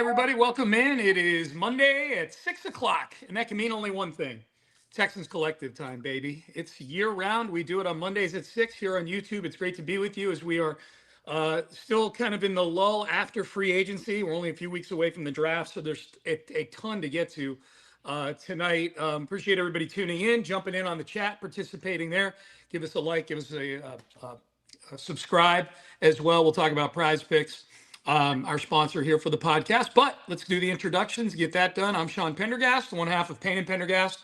everybody. Welcome in. It is Monday at 6 o'clock, and that can mean only one thing. Texans Collective time, baby. It's year-round. We do it on Mondays at 6 here on YouTube. It's great to be with you as we are still kind of in the lull after free agency. We're only a few weeks away from the draft, so there's a ton to get to tonight. Appreciate everybody tuning in, jumping in on the chat, participating there. Give us a like, give us a subscribe as well. We'll talk about Prize Picks. Our sponsor here for the podcast, but let's do the introductions, get that done. I'm Sean Pendergast, one half of Payne and Pendergast.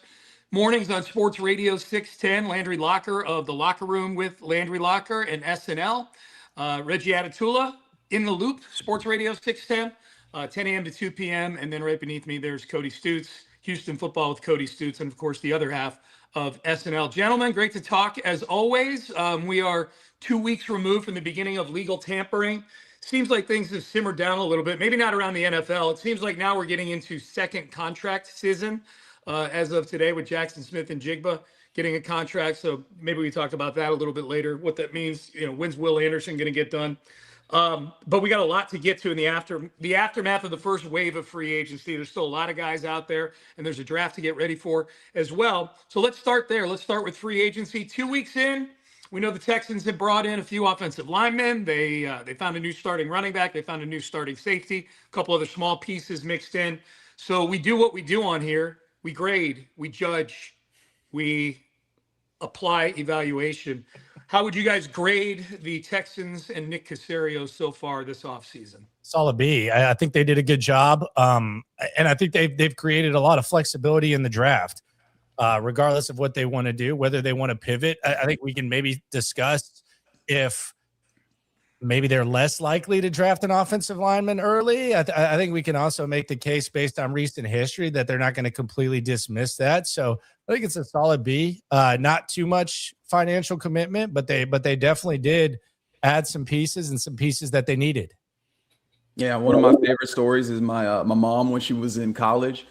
Mornings on Sports Radio 610, Landry Locker of The Locker Room with Landry Locker and SNL. Reggie Atatula, In the Loop, Sports Radio 610, 10 a.m. to 2 p.m. And then right beneath me, there's Cody Stutes, Houston Football with Cody Stutes, and of course, the other half of SNL. Gentlemen, great to talk as always. We are 2 weeks removed from the beginning of legal tampering. Seems like things have simmered down a little bit, maybe not around the NFL. It seems like now we're getting into second contract season as of today with Jackson Smith and Jigba getting a contract. So maybe we talk about that a little bit later, what that means. When's Will Anderson going to get done? But we got a lot to get to in the aftermath of the first wave of free agency. There's still a lot of guys out there, and there's a draft to get ready for as well. So let's start there. Let's start with free agency. 2 weeks in. We know the Texans have brought in a few offensive linemen. They found a new starting running back. They found a new starting safety, a couple other small pieces mixed in. So we do what we do on here. We grade, we judge, we apply evaluation. How would you guys grade the Texans and Nick Caserio so far this offseason? Solid B. I think they did a good job. And I think they've created a lot of flexibility in the draft. Regardless of what they want to do, whether they want to pivot. I think we can maybe discuss if maybe they're less likely to draft an offensive lineman early. I think we can also make the case based on recent history that they're not going to completely dismiss that. So I think it's a solid B. Not too much financial commitment, but they definitely did add some pieces and some pieces that they needed. Yeah, one of my favorite stories is my mom when she was in college.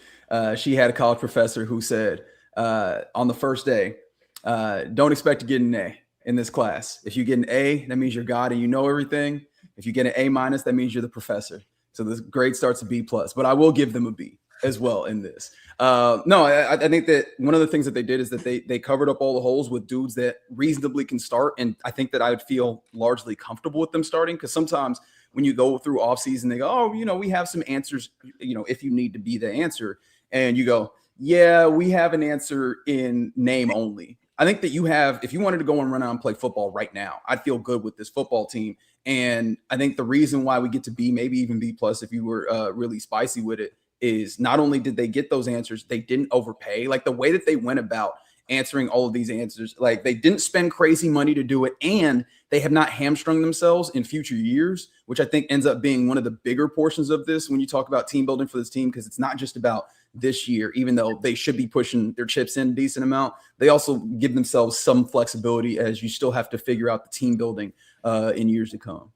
She had a college professor who said, on the first day, don't expect to get an A in this class. If you get an A, that means you're God and you know everything. If you get an A minus, that means you're the professor. So the grade starts a B plus, but I will give them a B as well in this. I think that one of the things that they did is that they covered up all the holes with dudes that reasonably can start. And I think that I would feel largely comfortable with them starting, because sometimes when you go through offseason, they go, oh, we have some answers, if you need to be the answer. And you go, yeah, we have an answer in name only. I think that if you wanted to go and run out and play football right now, I'd feel good with this football team. And I think the reason why we get to B, maybe even B plus, if you were really spicy with it, is not only did they get those answers, they didn't overpay. Like the way that they went about answering all of these answers, like they didn't spend crazy money to do it, and they have not hamstrung themselves in future years, which I think ends up being one of the bigger portions of this when you talk about team building for this team, because it's not just about this year. Even though they should be pushing their chips in a decent amount, they also give themselves some flexibility as you still have to figure out the team building in years to come.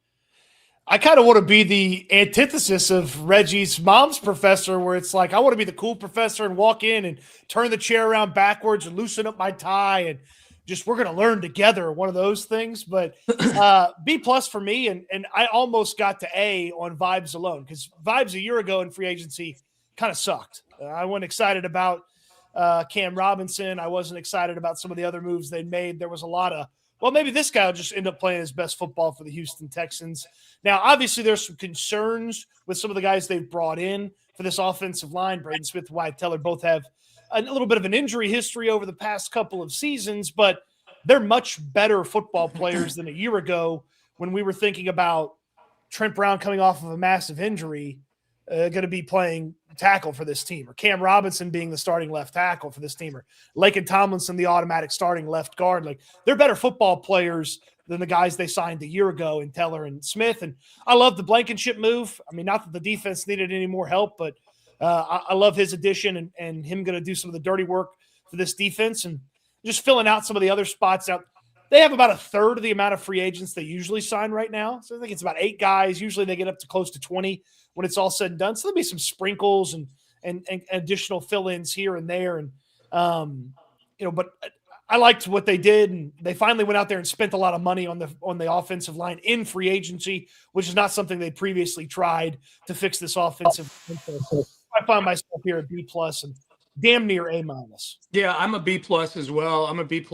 I kind of want to be the antithesis of Reggie's mom's professor, where it's like, I want to be the cool professor and walk in and turn the chair around backwards and loosen up my tie and just, we're going to learn together, one of those things. But B plus for me, and I almost got to A on vibes alone, because vibes a year ago in free agency kind of sucked. I wasn't excited about Cam Robinson. I wasn't excited about some of the other moves they made. There was a lot of, well, maybe this guy will just end up playing his best football for the Houston Texans. Now, obviously, there's some concerns with some of the guys they've brought in for this offensive line. Braden Smith and Wyatt Teller both have a little bit of an injury history over the past couple of seasons, but they're much better football players than a year ago when we were thinking about Trent Brown coming off of a massive injury, going to be playing tackle for this team, or Cam Robinson being the starting left tackle for this team, or Laken Tomlinson, the automatic starting left guard. Like, they're better football players than the guys they signed a year ago in Teller and Smith. And I love the Blankenship move. I mean, not that the defense needed any more help, but I love his addition and him going to do some of the dirty work for this defense and just filling out some of the other spots out. They have about a third of the amount of free agents they usually sign right now. So I think it's about 8 guys. Usually they get up to close to 20 when it's all said and done. So there'll be some sprinkles and additional fill-ins here and there. And, but I liked what they did, and they finally went out there and spent a lot of money on the offensive line in free agency, which is not something they previously tried to fix this offensive line. So I find myself here at B+ and damn near A-. Yeah, I'm a B+ as well. I'm a B+.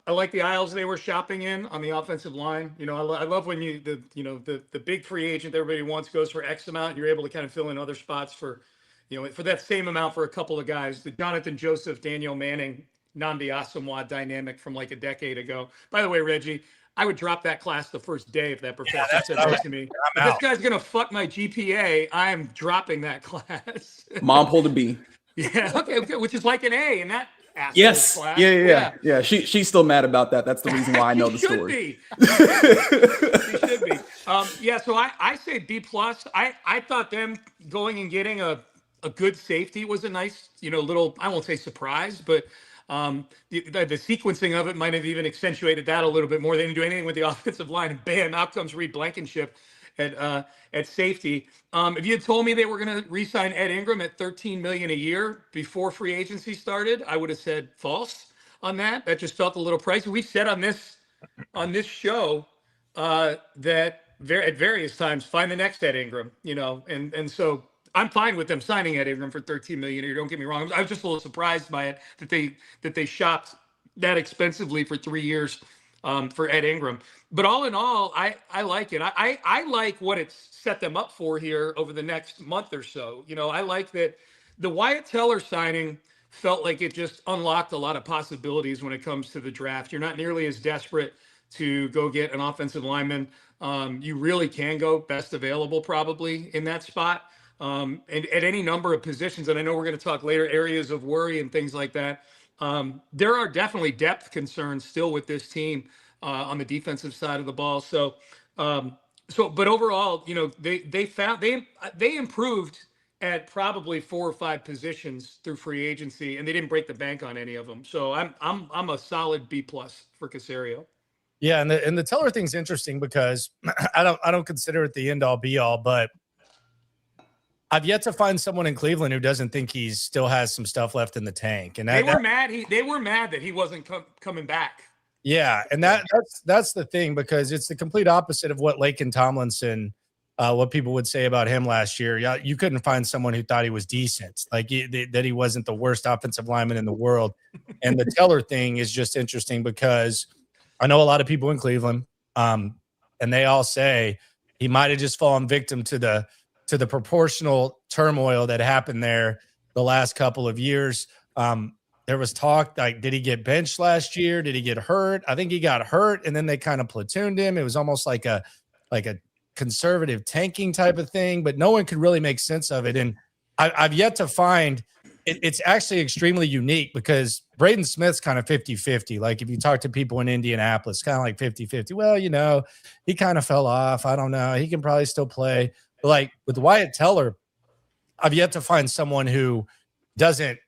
I like the aisles they were shopping in on the offensive line. You know, I love when the big free agent everybody wants goes for X amount, and you're able to kind of fill in other spots for, for that same amount for a couple of guys. The Jonathan Joseph, Daniel Manning, Nnamdi Asomugha dynamic from like a decade ago. By the way, Reggie, I would drop that class the first day if that professor said that to me. If this guy's gonna fuck my GPA, I'm dropping that class. Mom pulled a B. Yeah, okay, which is like an A in that. Yes. Class. Yeah. She's still mad about that. That's the reason why I know the story. She should be. So I say B+. I thought them going and getting a good safety was a nice, little, I won't say surprise, but the sequencing of it might have even accentuated that a little bit more. They didn't do anything with the offensive line, and bam, out comes Reed Blankenship at safety. If you had told me they were going to re-sign Ed Ingram at $13 million a year before free agency started, I would have said false on that. That just felt a little pricey. We said on this show that at various times, find the next Ed Ingram, and so I'm fine with them signing Ed Ingram for $13 million a year. Don't get me wrong. I was just a little surprised by it that they shopped that expensively for 3 years for Ed Ingram. But all in all, I like it. I like what it's set them up for here over the next month or so. I like that the Wyatt Teller signing felt like it just unlocked a lot of possibilities when it comes to the draft. You're not nearly as desperate to go get an offensive lineman. You really can go best available probably in that spot. And at any number of positions, and I know we're going to talk later, areas of worry and things like that. There are definitely depth concerns still with this team on the defensive side of the ball. But overall, they improved at probably 4 or 5 positions through free agency, and they didn't break the bank on any of them. So I'm a solid B+ for Caserio. Yeah, and the Teller thing's interesting because I don't consider it the end all be all, but I've yet to find someone in Cleveland who doesn't think he still has some stuff left in the tank. And they were mad that he wasn't coming back. Yeah, and that's the thing, because it's the complete opposite of what Laken Tomlinson, what people would say about him last year. Yeah, you couldn't find someone who thought he was decent, that he wasn't the worst offensive lineman in the world. And the Teller thing is just interesting because I know a lot of people in Cleveland, and they all say he might have just fallen victim to the proportional turmoil that happened there the last couple of years. There was talk, like, did he get benched last year? Did he get hurt? I think he got hurt, and then they kind of platooned him. It was almost like a conservative tanking type of thing, but no one could really make sense of it. And I've yet to find it's actually extremely unique because Braden Smith's kind of 50-50. Like, if you talk to people in Indianapolis, kind of like 50-50. Well, he kind of fell off. I don't know. He can probably still play. But like with Wyatt Teller, I've yet to find someone who doesn't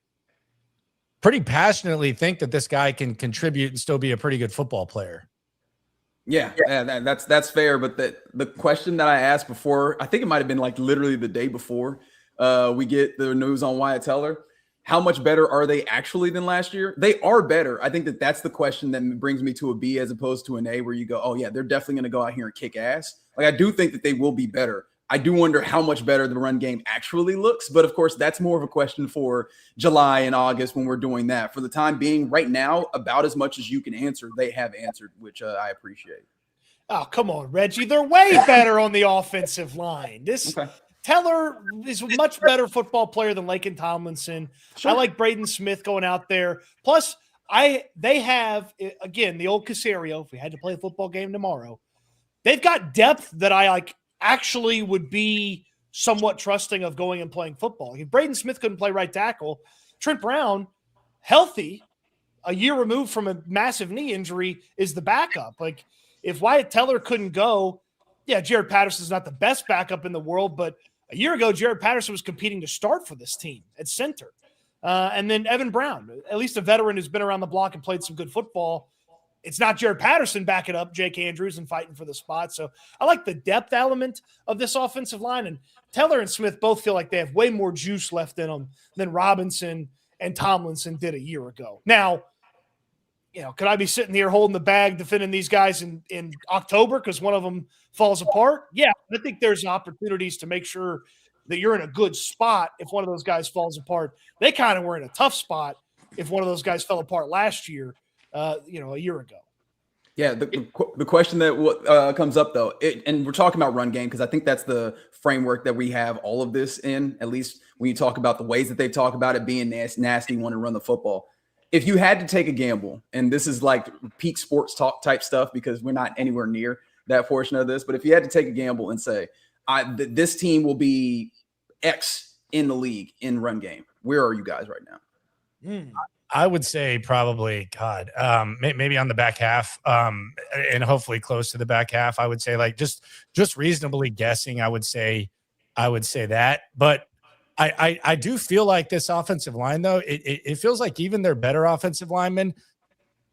pretty passionately think that this guy can contribute and still be a pretty good football player. Yeah, that's fair. But the question that I asked before, I think it might have been like literally the day before we get the news on Wyatt Teller, how much better are they actually than last year? They are better. I think that's the question that brings me to a B as opposed to an A, where you go, oh yeah, they're definitely going to go out here and kick ass. Like, I do think that they will be better. I do wonder how much better the run game actually looks. But of course, that's more of a question for July and August when we're doing that. For the time being, right now, about as much as you can answer, they have answered, which I appreciate. Oh, come on, Reggie. They're way better on the offensive line. Teller is a much better football player than Laken Tomlinson. Sure. I like Braden Smith going out there. Plus, they have, again, the old Caserio, if we had to play a football game tomorrow, they've got depth that I actually would be somewhat trusting of going and playing football. If Braden Smith couldn't play right tackle, Trent Brown, healthy, a year removed from a massive knee injury, is the backup. Like, if Wyatt Teller couldn't go, yeah, Jared Patterson's not the best backup in the world, but a year ago, Jared Patterson was competing to start for this team at center. And then Evan Brown, at least a veteran who's been around the block and played some good football. It's not Jared Patterson backing up Jake Andrews and fighting for the spot. So I like the depth element of this offensive line. And Teller and Smith both feel like they have way more juice left in them than Robinson and Tomlinson did a year ago. Now, could I be sitting here holding the bag defending these guys in October because one of them falls apart? Yeah, I think there's opportunities to make sure that you're in a good spot if one of those guys falls apart. They kind of were in a tough spot if one of those guys fell apart last year, a year ago. Yeah, the question that comes up, though, and we're talking about run game because I think that's the framework that we have all of this in, at least when you talk about the ways that they talk about it being nasty, want to run the football. If you had to take a gamble, and this is like peak sports talk type stuff because we're not anywhere near that portion of this, but if you had to take a gamble and say, this team will be X in the league in run game, where are you guys right now? I would say probably, maybe on the back half, and hopefully close to the back half. I would say like just reasonably guessing. I would say that, but I do feel like this offensive line, though, it feels like even their better offensive linemen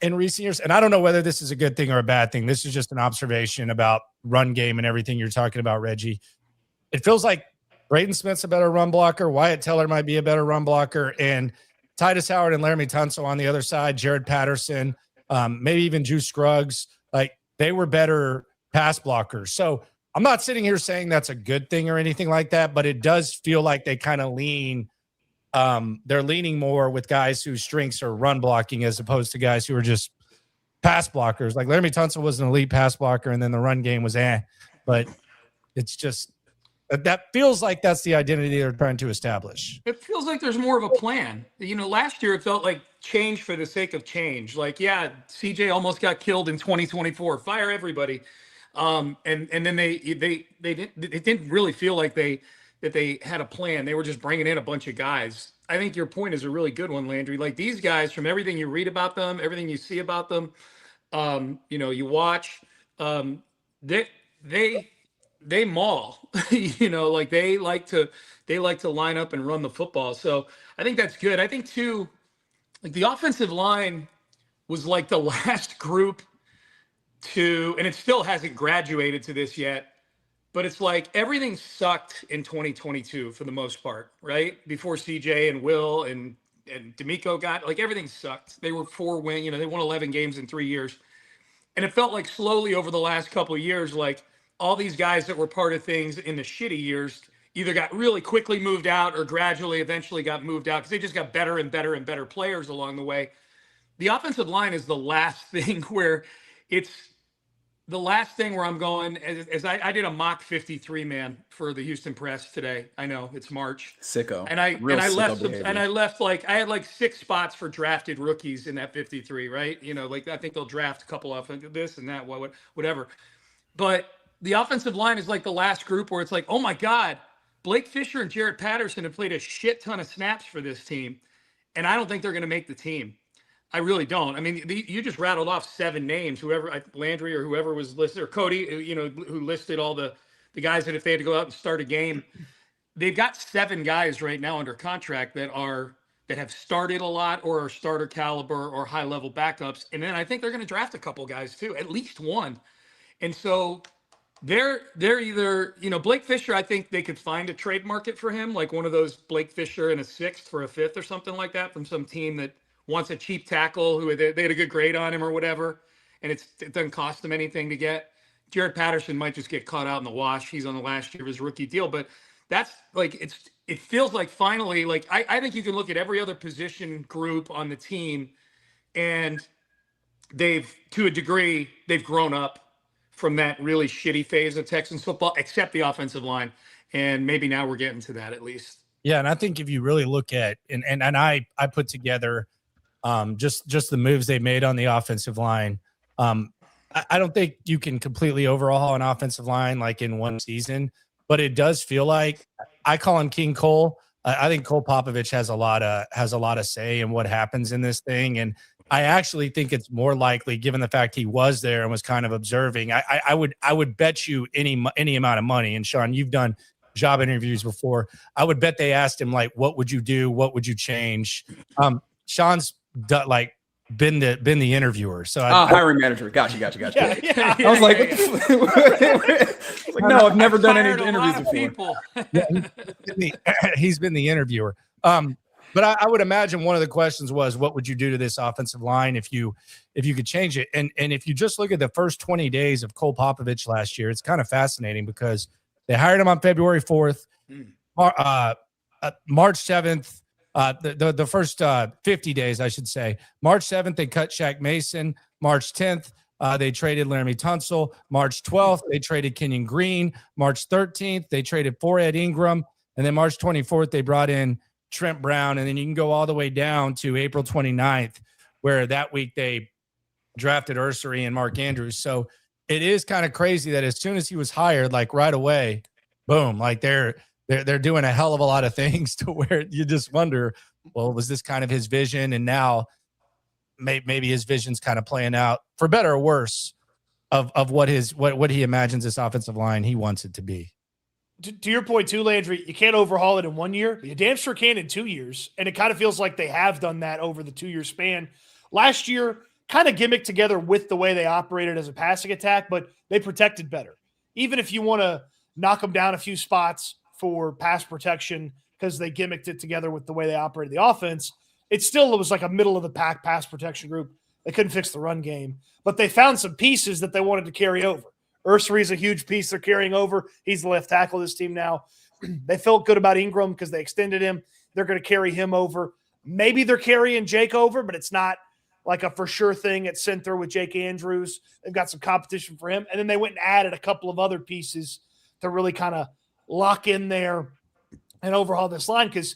in recent years, and I don't know whether this is a good thing or a bad thing. This is just an observation about run game and everything you're talking about, Reggie. It feels like Braden Smith's a better run blocker. Wyatt Teller might be a better run blocker, and Titus Howard and Laramie Tunsil on the other side, Jared Patterson, maybe even Juice Scruggs, like they were better pass blockers. So I'm not sitting here saying that's a good thing or anything like that, but it does feel like they kind of lean. They're leaning more with guys whose strengths are run blocking as opposed to guys who are just pass blockers. Like Laramie Tunsil was an elite pass blocker, and then the run game was but it's just that feels like that's the identity they're trying to establish. It feels like there's more of a plan. Last year it felt like change for the sake of change. Like, yeah, CJ almost got killed in 2024. Fire everybody. And then it didn't really feel like they had a plan. They were just bringing in a bunch of guys. I think your point is a really good one, Landry. Like these guys, from everything you read about them, everything you see about them, you watch, they maul, like they like to line up and run the football. So I think that's good. I think too, like the offensive line was like the last group and it still hasn't graduated to this yet, but it's like everything sucked in 2022 for the most part, right? Before CJ and Will and D'Amico got, like everything sucked. They were 4-win, they won 11 games in 3 years. And it felt like slowly over the last couple of years, like all these guys that were part of things in the shitty years either got really quickly moved out or gradually eventually got moved out because they just got better and better and better players along the way. The offensive line is the last thing where I'm going, as I did a mock 53 man for the Houston Press today. I know it's March. Sicko. And I left I had like 6 spots for drafted rookies in that 53, right? I think they'll draft a couple off of this and that, whatever. But the offensive line is like the last group where it's like, oh my God, Blake Fisher and Jarrett Patterson have played a shit ton of snaps for this team. And I don't think they're going to make the team. I really don't. I mean, you just rattled off 7 names, whoever, Landry or whoever was listed, or Cody, who listed all the guys that if they had to go out and start a game, they've got 7 guys right now under contract that have started a lot or are starter caliber or high level backups. And then I think they're going to draft a couple guys too, at least one. And so they're either, Blake Fisher, I think they could find a trade market for him, like one of those Blake Fisher in a 6th for a 5th or something like that from some team that wants a cheap tackle who they had a good grade on him or whatever, and it doesn't cost them anything to get. Jared Patterson might just get caught out in the wash. He's on the last year of his rookie deal, but that's like it feels like finally, like I think you can look at every other position group on the team, and to a degree, they've grown up from that really shitty phase of Texans football, except the offensive line, and maybe now we're getting to that at least. Yeah, and I think if you really look at and I put together just the moves they made on the offensive line. I don't think you can completely overhaul an offensive line like in one season, but it does feel like I call him King Cole. I think Cole Popovich has a lot of say in what happens in this thing, and I actually think it's more likely, given the fact he was there and was kind of observing. I would bet you any amount of money. And Sean, you've done job interviews before. I would bet they asked him like, "What would you do? What would you change?" Sean's been the interviewer, so hiring manager. Gotcha. Yeah. I was like, no, I've never done any interviews before. he's been the interviewer. But I would imagine one of the questions was, what would you do to this offensive line if you could change it? And if you just look at the first 20 days of Cole Popovich last year, it's kind of fascinating because they hired him on February 4th, March 7th, the first 50 days, I should say. March 7th, they cut Shaq Mason. March 10th, they traded Laramie Tunsil. March 12th, they traded Kenyon Green. March 13th, they traded for Ed Ingram. And then March 24th, they brought in Trent Brown. And then you can go all the way down to April 29th, where that week they drafted Ursery and Mark Andrews. So it is kind of crazy that as soon as he was hired, like right away, boom, like they're doing a hell of a lot of things to where you just wonder, well, was this kind of his vision? And now maybe his vision's kind of playing out for better or worse of what he imagines this offensive line he wants it to be. To your point too, Landry, you can't overhaul it in 1 year, but you damn sure can in 2 years. And it kind of feels like they have done that over the 2-year span. Last year, kind of gimmicked together with the way they operated as a passing attack, but they protected better. Even if you want to knock them down a few spots for pass protection because they gimmicked it together with the way they operated the offense, it was like a middle of the pack pass protection group. They couldn't fix the run game, but they found some pieces that they wanted to carry over. Ursery is a huge piece they're carrying over. He's the left tackle of this team now. They felt good about Ingram because they extended him. They're going to carry him over. Maybe they're carrying Jake over, but it's not like a for sure thing at center with Jake Andrews. They've got some competition for him. And then they went and added a couple of other pieces to really kind of lock in there and overhaul this line. Because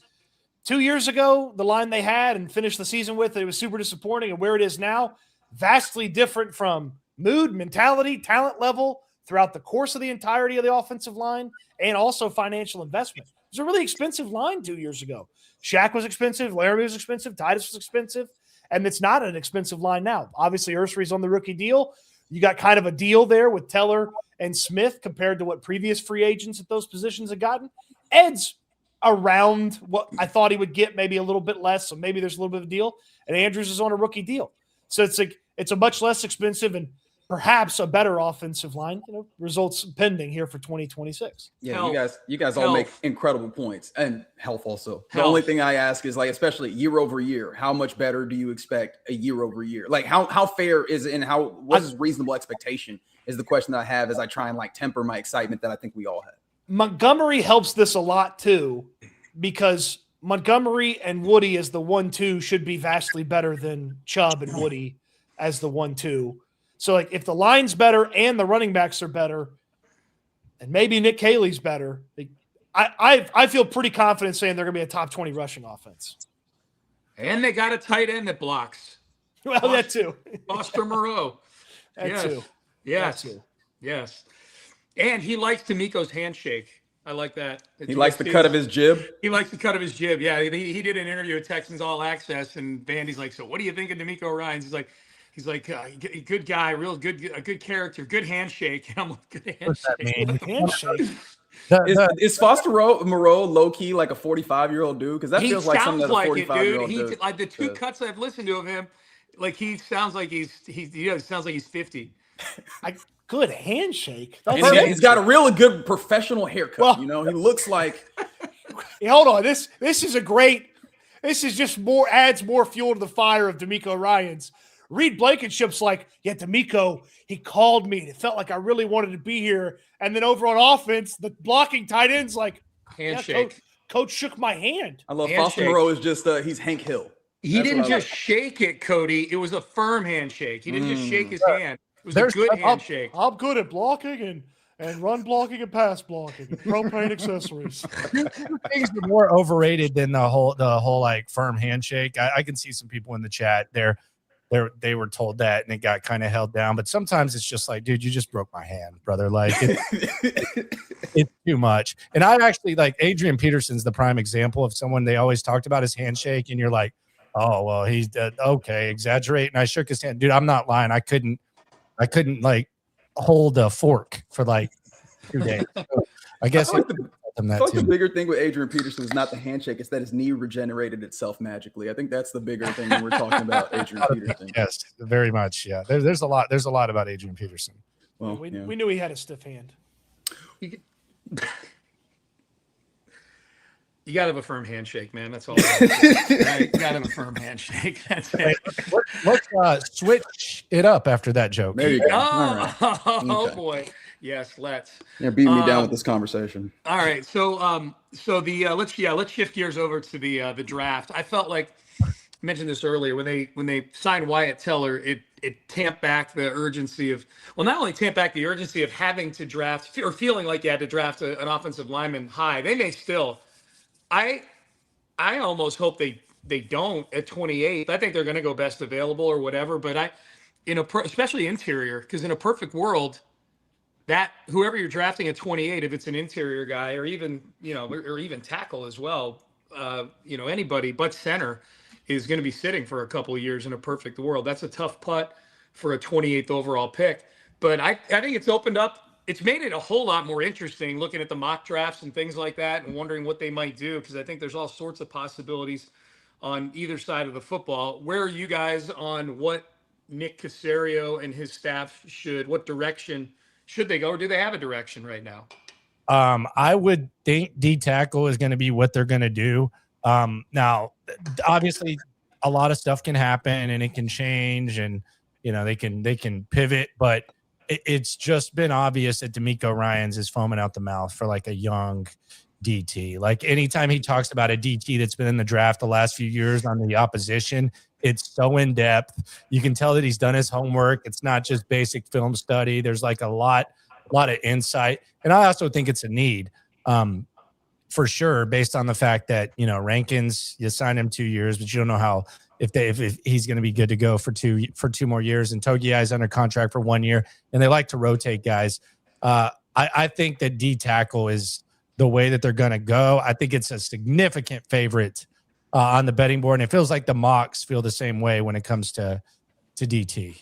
2 years ago, the line they had and finished the season with, it was super disappointing. And where it is now, vastly different from mood, mentality, talent level throughout the course of the entirety of the offensive line, and also financial investment. It was a really expensive line 2 years ago. Shaq was expensive, Laramie was expensive, Titus was expensive, and it's not an expensive line now. Obviously, Ursery's on the rookie deal. You got kind of a deal there with Teller and Smith compared to what previous free agents at those positions had gotten. Ed's around what I thought he would get, maybe a little bit less, so maybe there's a little bit of a deal. And Andrews is on a rookie deal. So it's a much less expensive and perhaps a better offensive line, results pending here for 2026. Yeah, Health. you guys all make incredible points, and health also. The only thing I ask is, like, especially year over year, how much better do you expect a year over year? Like, how fair is it, and what's his reasonable expectation is the question that I have as I try and like temper my excitement that I think we all have. Montgomery helps this a lot too, because Montgomery and Woody as the 1-2 should be vastly better than Chubb and Woody as the 1-2. So, like, if the line's better and the running backs are better, and maybe Nick Caley's better, I feel pretty confident saying they're going to be a top 20 rushing offense. And they got a tight end that blocks. Well, that too. Foster Moreau. That too. Yes. That too. Yes. And he likes D'Amico's handshake. I like that. He likes the cut of his jib. He likes the cut of his jib. Yeah, he did an interview with Texans All Access, and Vandy's like, "So what do you think of D'Amico Ryans?" He's like, good guy, real good, a good character, good handshake. And I'm like, good handshake. Is Foster Moreau low key like a 45-year-old dude? Because that feels like something that a 45-year-old dude. Like the two cuts I've listened to of him, like he sounds like he's 50. Good handshake. He's got a really good professional haircut. Well, he looks like. Hey, hold on, this is a great. This is just adds more fuel to the fire of D'Amico Ryans. Reed Blankenship's like, yeah, D'Amico, he called me. And it felt like I really wanted to be here. And then over on offense, the blocking tight end's like, handshake. Yeah, coach shook my hand. I love Foster Moreau is just he's Hank Hill. He didn't just shake it, Cody. It was a firm handshake. He didn't just shake his hand. It was a good handshake. I'm good at blocking and run blocking and pass blocking, propane accessories. Things are more overrated than the whole like firm handshake. I can see some people in the chat there. They were told that and it got kind of held down, but sometimes it's just like, dude, you just broke my hand, brother. Like it's too much. And I actually like Adrian Peterson's the prime example of someone they always talked about his handshake, and you're like, oh well, he's okay, exaggerate. And I shook his hand, dude. I'm not lying. I couldn't like hold a fork for like 2 days. So I guess the bigger thing with Adrian Peterson is not the handshake; it's that his knee regenerated itself magically. I think that's the bigger thing when we're talking about Adrian Peterson. Yes, very much. Yeah, there's a lot. There's a lot about Adrian Peterson. Well, we knew he had a stiff hand. You got to have a firm handshake, man. That's all. Right? You got to have a firm handshake. That's it. Let's switch it up after that joke. There you go. All Oh, right. Okay. boy. Yes, let's. You're beating me down with this conversation. All right. So let's shift gears over to the draft. I felt like I mentioned this earlier when they signed Wyatt Teller, it tamped back the urgency of, well, not only tamped back the urgency of having to draft or feeling like you had to draft an offensive lineman high. They may still. I almost hope they don't at 28. I think they're going to go best available or whatever. But especially interior, because in a perfect world, that whoever you're drafting at 28, if it's an interior guy or even or even tackle as well, anybody but center is going to be sitting for a couple of years in a perfect world. That's a tough putt for a 28th overall pick. But I think it's opened up. It's made it a whole lot more interesting looking at the mock drafts and things like that and wondering what they might do, because I think there's all sorts of possibilities on either side of the football. Where are you guys on what Nick Caserio and his staff what direction should they go, or do they have a direction right now? I would think D tackle is going to be what they're going to do. Now, obviously, a lot of stuff can happen and it can change, and they can pivot, but it's just been obvious that D'Amico Ryans is foaming out the mouth for like a young DT. Like anytime he talks about a DT that's been in the draft the last few years on the opposition, it's so in depth. You can tell that he's done his homework. It's not just basic film study. There's like a lot of insight. And I also think it's a need for sure, based on the fact that, Rankins, you signed him 2 years, but you don't know how, if he's going to be good to go for two more years, and Togiai is under contract for 1 year, and they like to rotate guys. I think that D tackle is the way that they're going to go. I think it's a significant favorite on the betting board, and it feels like the mocks feel the same way when it comes to DT.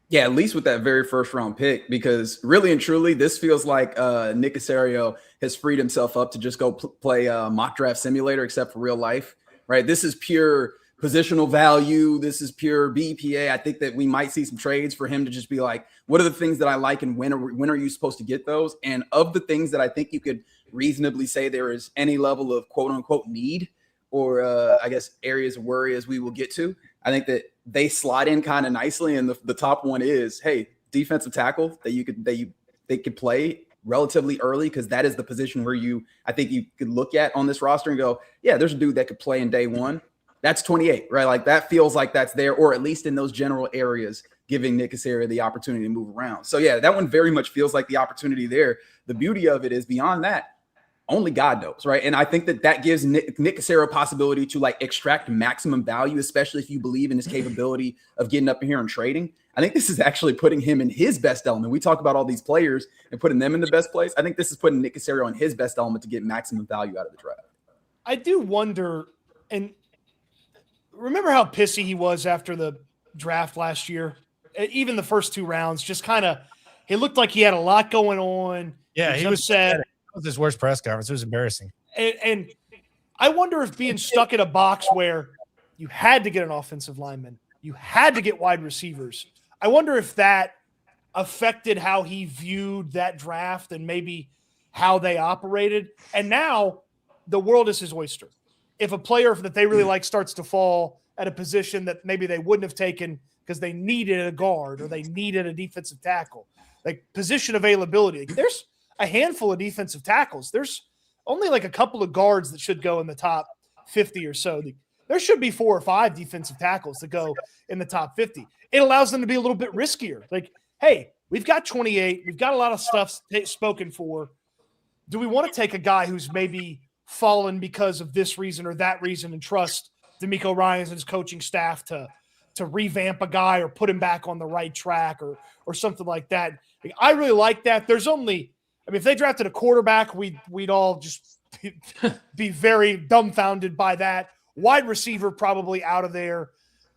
Yeah, at least with that very first round pick, because really and truly, this feels like Nick Caserio has freed himself up to just go play mock draft simulator, except for real life, right? This is pure positional value. This is pure BPA. I think that we might see some trades for him to just be like, what are the things that I like, and when are you supposed to get those? And of the things that I think you could reasonably say there is any level of quote unquote need, or I guess areas of worry as we will get to, I think that they slide in kind of nicely. And the top one is, hey, defensive tackle that they could play relatively early, because that is the position where I think you could look at on this roster and go, yeah, there's a dude that could play in day one. That's 28, right? Like that feels like that's there, or at least in those general areas, giving Nick Caserio the opportunity to move around. So yeah, that one very much feels like the opportunity there. The beauty of it is beyond that, only God knows, right? And I think that gives Nick Caserio a possibility to like extract maximum value, especially if you believe in his capability of getting up in here and trading. I think this is actually putting him in his best element. We talk about all these players and putting them in the best place. I think this is putting Nick Caserio in his best element to get maximum value out of the draft. I do wonder, and remember how pissy he was after the draft last year? Even the first two rounds, just kind of, it looked like he had a lot going on. Yeah, he was sad. That was his worst press conference. It was embarrassing. And I wonder if being stuck in a box where you had to get an offensive lineman, you had to get wide receivers, I wonder if that affected how he viewed that draft and maybe how they operated. And now the world is his oyster. If a player that they really like starts to fall at a position that maybe they wouldn't have taken because they needed a guard or they needed a defensive tackle, like position availability, there's a handful of defensive tackles. There's only like a couple of guards that should go in the top 50 or so. There should be 4 or 5 defensive tackles that go in the top 50. It allows them to be a little bit riskier. Like, hey, we've got 28. We've got a lot of stuff spoken for. Do we want to take a guy who's maybe fallen because of this reason or that reason and trust D'Amico Ryans and his coaching staff to revamp a guy or put him back on the right track or something like that? Like, I really like that. There's only – I mean, if they drafted a quarterback, we'd all just be very dumbfounded by that. Wide receiver probably out of there,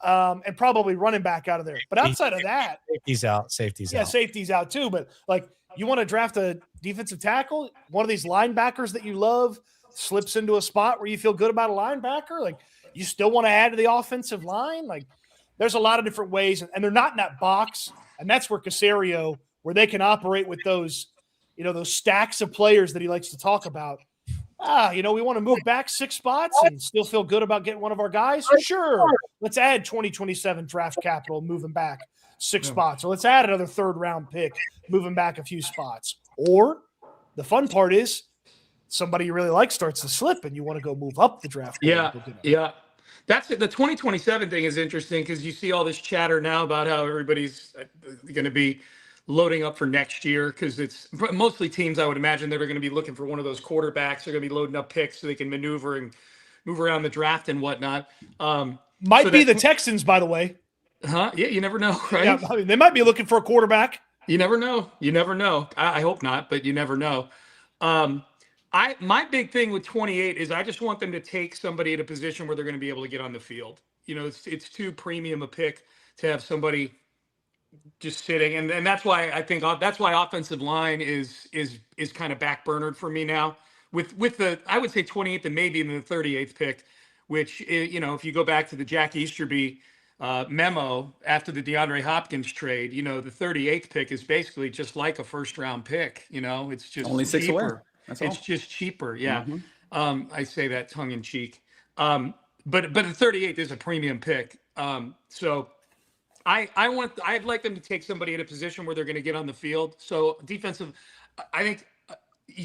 and probably running back out of there. But outside of that, safety's out. Yeah, safety's out too. But like, you want to draft a defensive tackle, one of these linebackers that you love slips into a spot where you feel good about a linebacker. Like, you still want to add to the offensive line. Like, there's a lot of different ways, and they're not in that box. And that's where Caserio, where they can operate with those, those stacks of players that he likes to talk about. we want to move back 6 spots and still feel good about getting one of our guys. Sure. Let's add 2027 draft capital, moving back 6 spots. Or let's add another 3rd round pick, moving back a few spots. Or the fun part is somebody you really like starts to slip and you want to go move up the draft. Yeah. That's it. The 2027 thing is interesting because you see all this chatter now about how everybody's going to be loading up for next year because it's mostly teams, I would imagine, that are going to be looking for one of those quarterbacks. They're going to be loading up picks so they can maneuver and move around the draft and whatnot. Might be the Texans, by the way. Huh? Yeah, you never know, right? Yeah, I mean, they might be looking for a quarterback. You never know. I hope not, but you never know. My big thing with 28 is I just want them to take somebody at a position where they're going to be able to get on the field. It's too premium a pick to have somebody just sitting, and that's why I think that's why offensive line is kind of backburnered for me now. With the I would say 28th and maybe even the 38th pick, which if you go back to the Jack Easterby memo after the DeAndre Hopkins trade, the 38th pick is basically just like a 1st round pick. It's just only 6 cheaper. away. It's just cheaper. Yeah. I say that tongue in cheek. But the 38th is a premium pick. So I'd like them to take somebody at a position where they're going to get on the field. So I think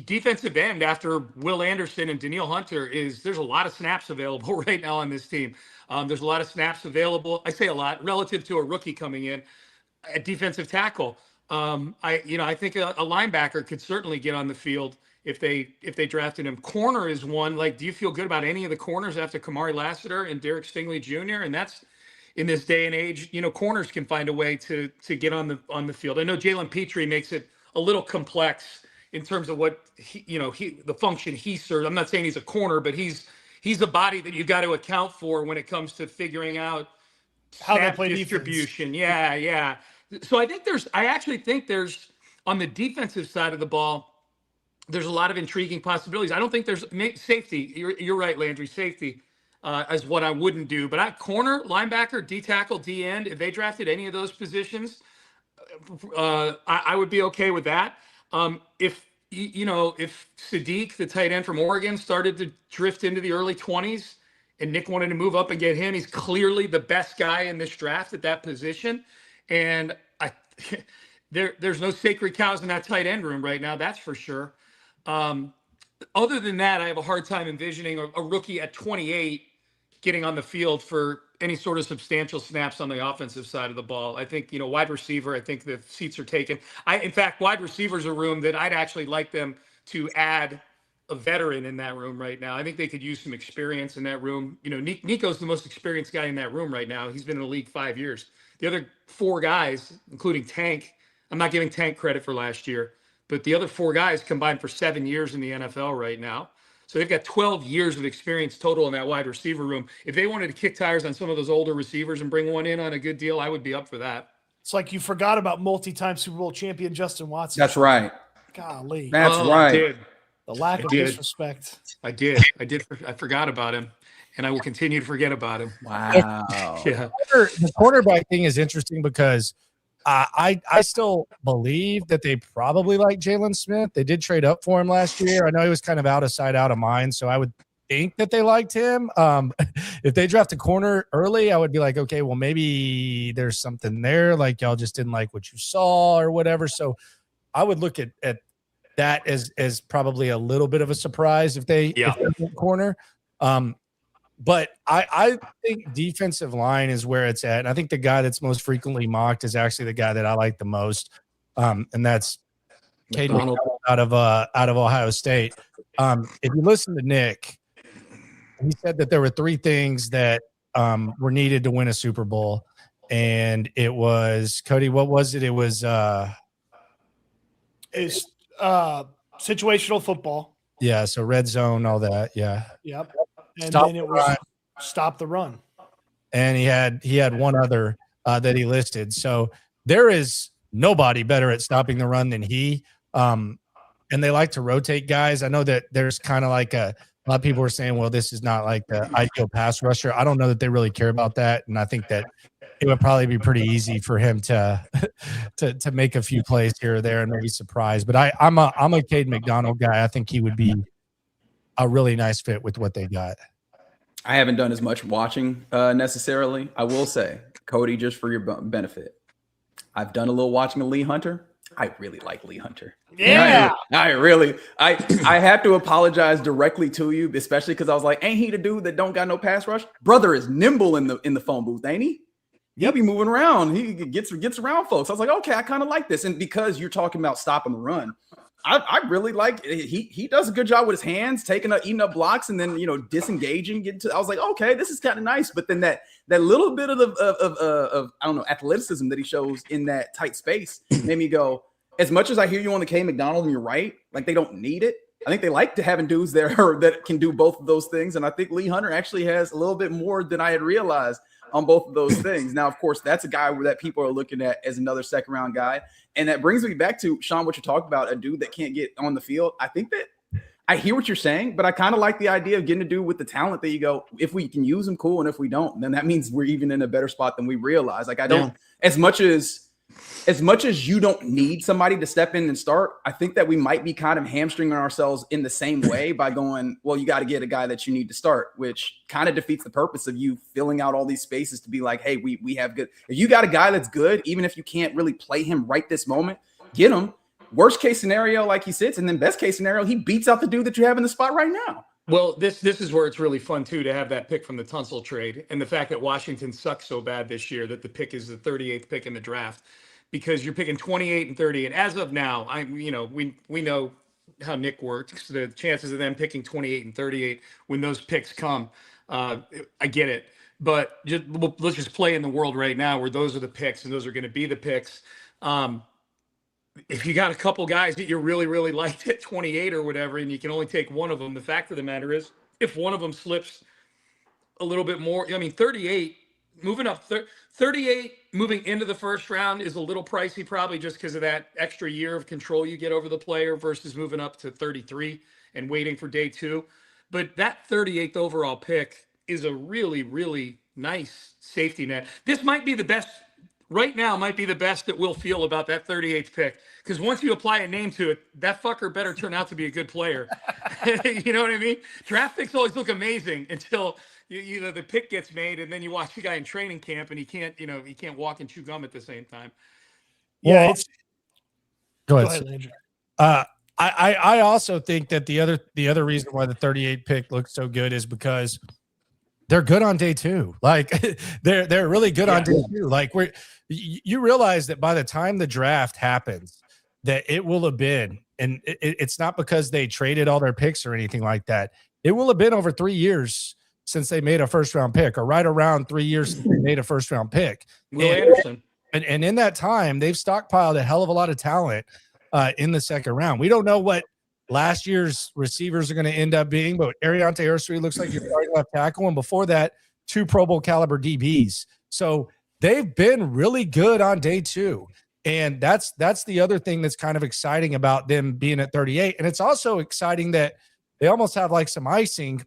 defensive end after Will Anderson and Daniil Hunter there's a lot of snaps available right now on this team. There's a lot of snaps available. I say a lot relative to a rookie coming in at defensive tackle. I think a linebacker could certainly get on the field if they drafted him. Corner is one. Do you feel good about any of the corners after Kamari Lassiter and Derek Stingley Jr.? And that's in this day and age, corners can find a way to get on the field. I know Jalen Petrie makes it a little complex in terms of what the function he serves. I'm not saying he's a corner, but he's the body that you got to account for when it comes to figuring out how they play distribution. Defense. Yeah. So I actually think there's on the defensive side of the ball, there's a lot of intriguing possibilities. I don't think there's safety. You're right, Landry. Safety is what I wouldn't do. But corner, linebacker, D tackle, D end, if they drafted any of those positions, I would be okay with that. If Sadiq, the tight end from Oregon, started to drift into the early 20s and Nick wanted to move up and get him, he's clearly the best guy in this draft at that position. And there's no sacred cows in that tight end room right now, that's for sure. Other than that, I have a hard time envisioning a rookie at 28 getting on the field for any sort of substantial snaps on the offensive side of the ball. I think, wide receiver, I think the seats are taken. In fact, wide receivers a room that I'd actually like them to add a veteran in that room right now. I think they could use some experience in that room. Nico's the most experienced guy in that room right now. He's been in the league 5 years. The other 4 guys, including Tank, I'm not giving Tank credit for last year, but the other 4 guys combined for 7 years in the NFL right now. So they've got 12 years of experience total in that wide receiver room. If they wanted to kick tires on some of those older receivers and bring one in on a good deal, I would be up for that. It's like you forgot about multi-time Super Bowl champion Justin Watson. That's right. Golly. That's right. I did. The lack of disrespect. I did. I forgot about him, and I will continue to forget about him. Wow. Yeah. The quarterback thing is interesting because I still believe that they probably like Jalen Smith. They did trade up for him last year. I know he was kind of out of sight, out of mind, so I would think that they liked him. If they draft a corner early, I would be like, okay, well, maybe there's something there. Like y'all just didn't like what you saw or whatever. So I would look at that as probably a little bit of a surprise if they went corner. But I think defensive line is where it's at. And I think the guy that's most frequently mocked is actually the guy that I like the most. And that's Caden McDonald out of Ohio State. If you listen to Nick, he said that there were 3 things that were needed to win a Super Bowl. And it was, Cody, what was it? It was situational football. Yeah, so red zone, all that. Yeah. Yep. And then it was stop the run. And he had one other that he listed. So there is nobody better at stopping the run than he. And they like to rotate guys. I know that there's kind of like a lot of people are saying, well, this is not like the ideal pass rusher. I don't know that they really care about that. And I think that it would probably be pretty easy for him to make a few plays here or there and maybe surprise. But I'm a Caden McDonald guy. I think he would be a really nice fit with what they got. I haven't done as much watching necessarily. I will say, Cody, just for your benefit, I've done a little watching of Lee Hunter. I really like Lee Hunter. Yeah. I have to apologize directly to you, especially because I was like, ain't he the dude that don't got no pass rush? Brother is nimble in the phone booth, ain't he? He'll be moving around. He gets around folks. I was like, okay, I kind of like this. And because you're talking about stopping the run, I really like he does a good job with his hands, eating up blocks, and then disengaging. I was like, okay, this is kind of nice. But then that little bit of I don't know, athleticism that he shows in that tight space made me go, as much as I hear you on the K McDonald, and you're right, like they don't need it. I think they like to having dudes there that can do both of those things. And I think Lee Hunter actually has a little bit more than I had realized on both of those things. Now, of course, that's a guy that people are looking at as another second round guy. And that brings me back to, Sean, what you talked about, a dude that can't get on the field. I think that I hear what you're saying, but I kind of like the idea of getting to do with the talent that you go, if we can use them, cool. And if we don't, then that means we're even in a better spot than we realize. Like as much as you don't need somebody to step in and start, I think that we might be kind of hamstringing ourselves in the same way by going, well, you got to get a guy that you need to start, which kind of defeats the purpose of you filling out all these spaces to be like, hey, we have good. If you got a guy that's good, even if you can't really play him right this moment, get him. Worst case scenario, like he sits, and then best case scenario, he beats out the dude that you have in the spot right now. Well, this is where it's really fun, too, to have that pick from the Tunsil trade and the fact that Washington sucks so bad this year that the pick is the 38th pick in the draft, because you're picking 28 and 30. And as of now, we know how Nick works. The chances of them picking 28 and 38 when those picks come, I get it. But let's just play in the world right now where those are the picks and those are going to be the picks. If you got a couple guys that you really, really liked at 28 or whatever, and you can only take one of them, the fact of the matter is, if one of them slips a little bit more, 38, moving up 38, moving into the first round is a little pricey, probably just because of that extra year of control you get over the player versus moving up to 33 and waiting for day two. But that 38th overall pick is a really, really nice safety net. This might be the best. Right now might be the best that we'll feel about that 38th pick, because once you apply a name to it, that fucker better turn out to be a good player. You know what I mean? Draft picks always look amazing until the pick gets made, and then you watch the guy in training camp and he can't walk and chew gum at the same time. Yeah, go ahead, Landry. I also think that the other reason why the 38 pick looks so good is because they're good on day two. Like they're really good on day two. Like you realize that by the time the draft happens, that it will have been, and it's not because they traded all their picks or anything like that. It will have been over 3 years since they made a first round pick, or right around 3 years since they made a first round pick. Will Anderson. And in that time, they've stockpiled a hell of a lot of talent in the second round. We don't know what last year's receivers are going to end up being, but Ariante Ursary looks like you're starting left tackle, and before that, 2 Pro Bowl caliber DBs. So they've been really good on day two. And that's the other thing that's kind of exciting about them being at 38. And it's also exciting that they almost have like some icing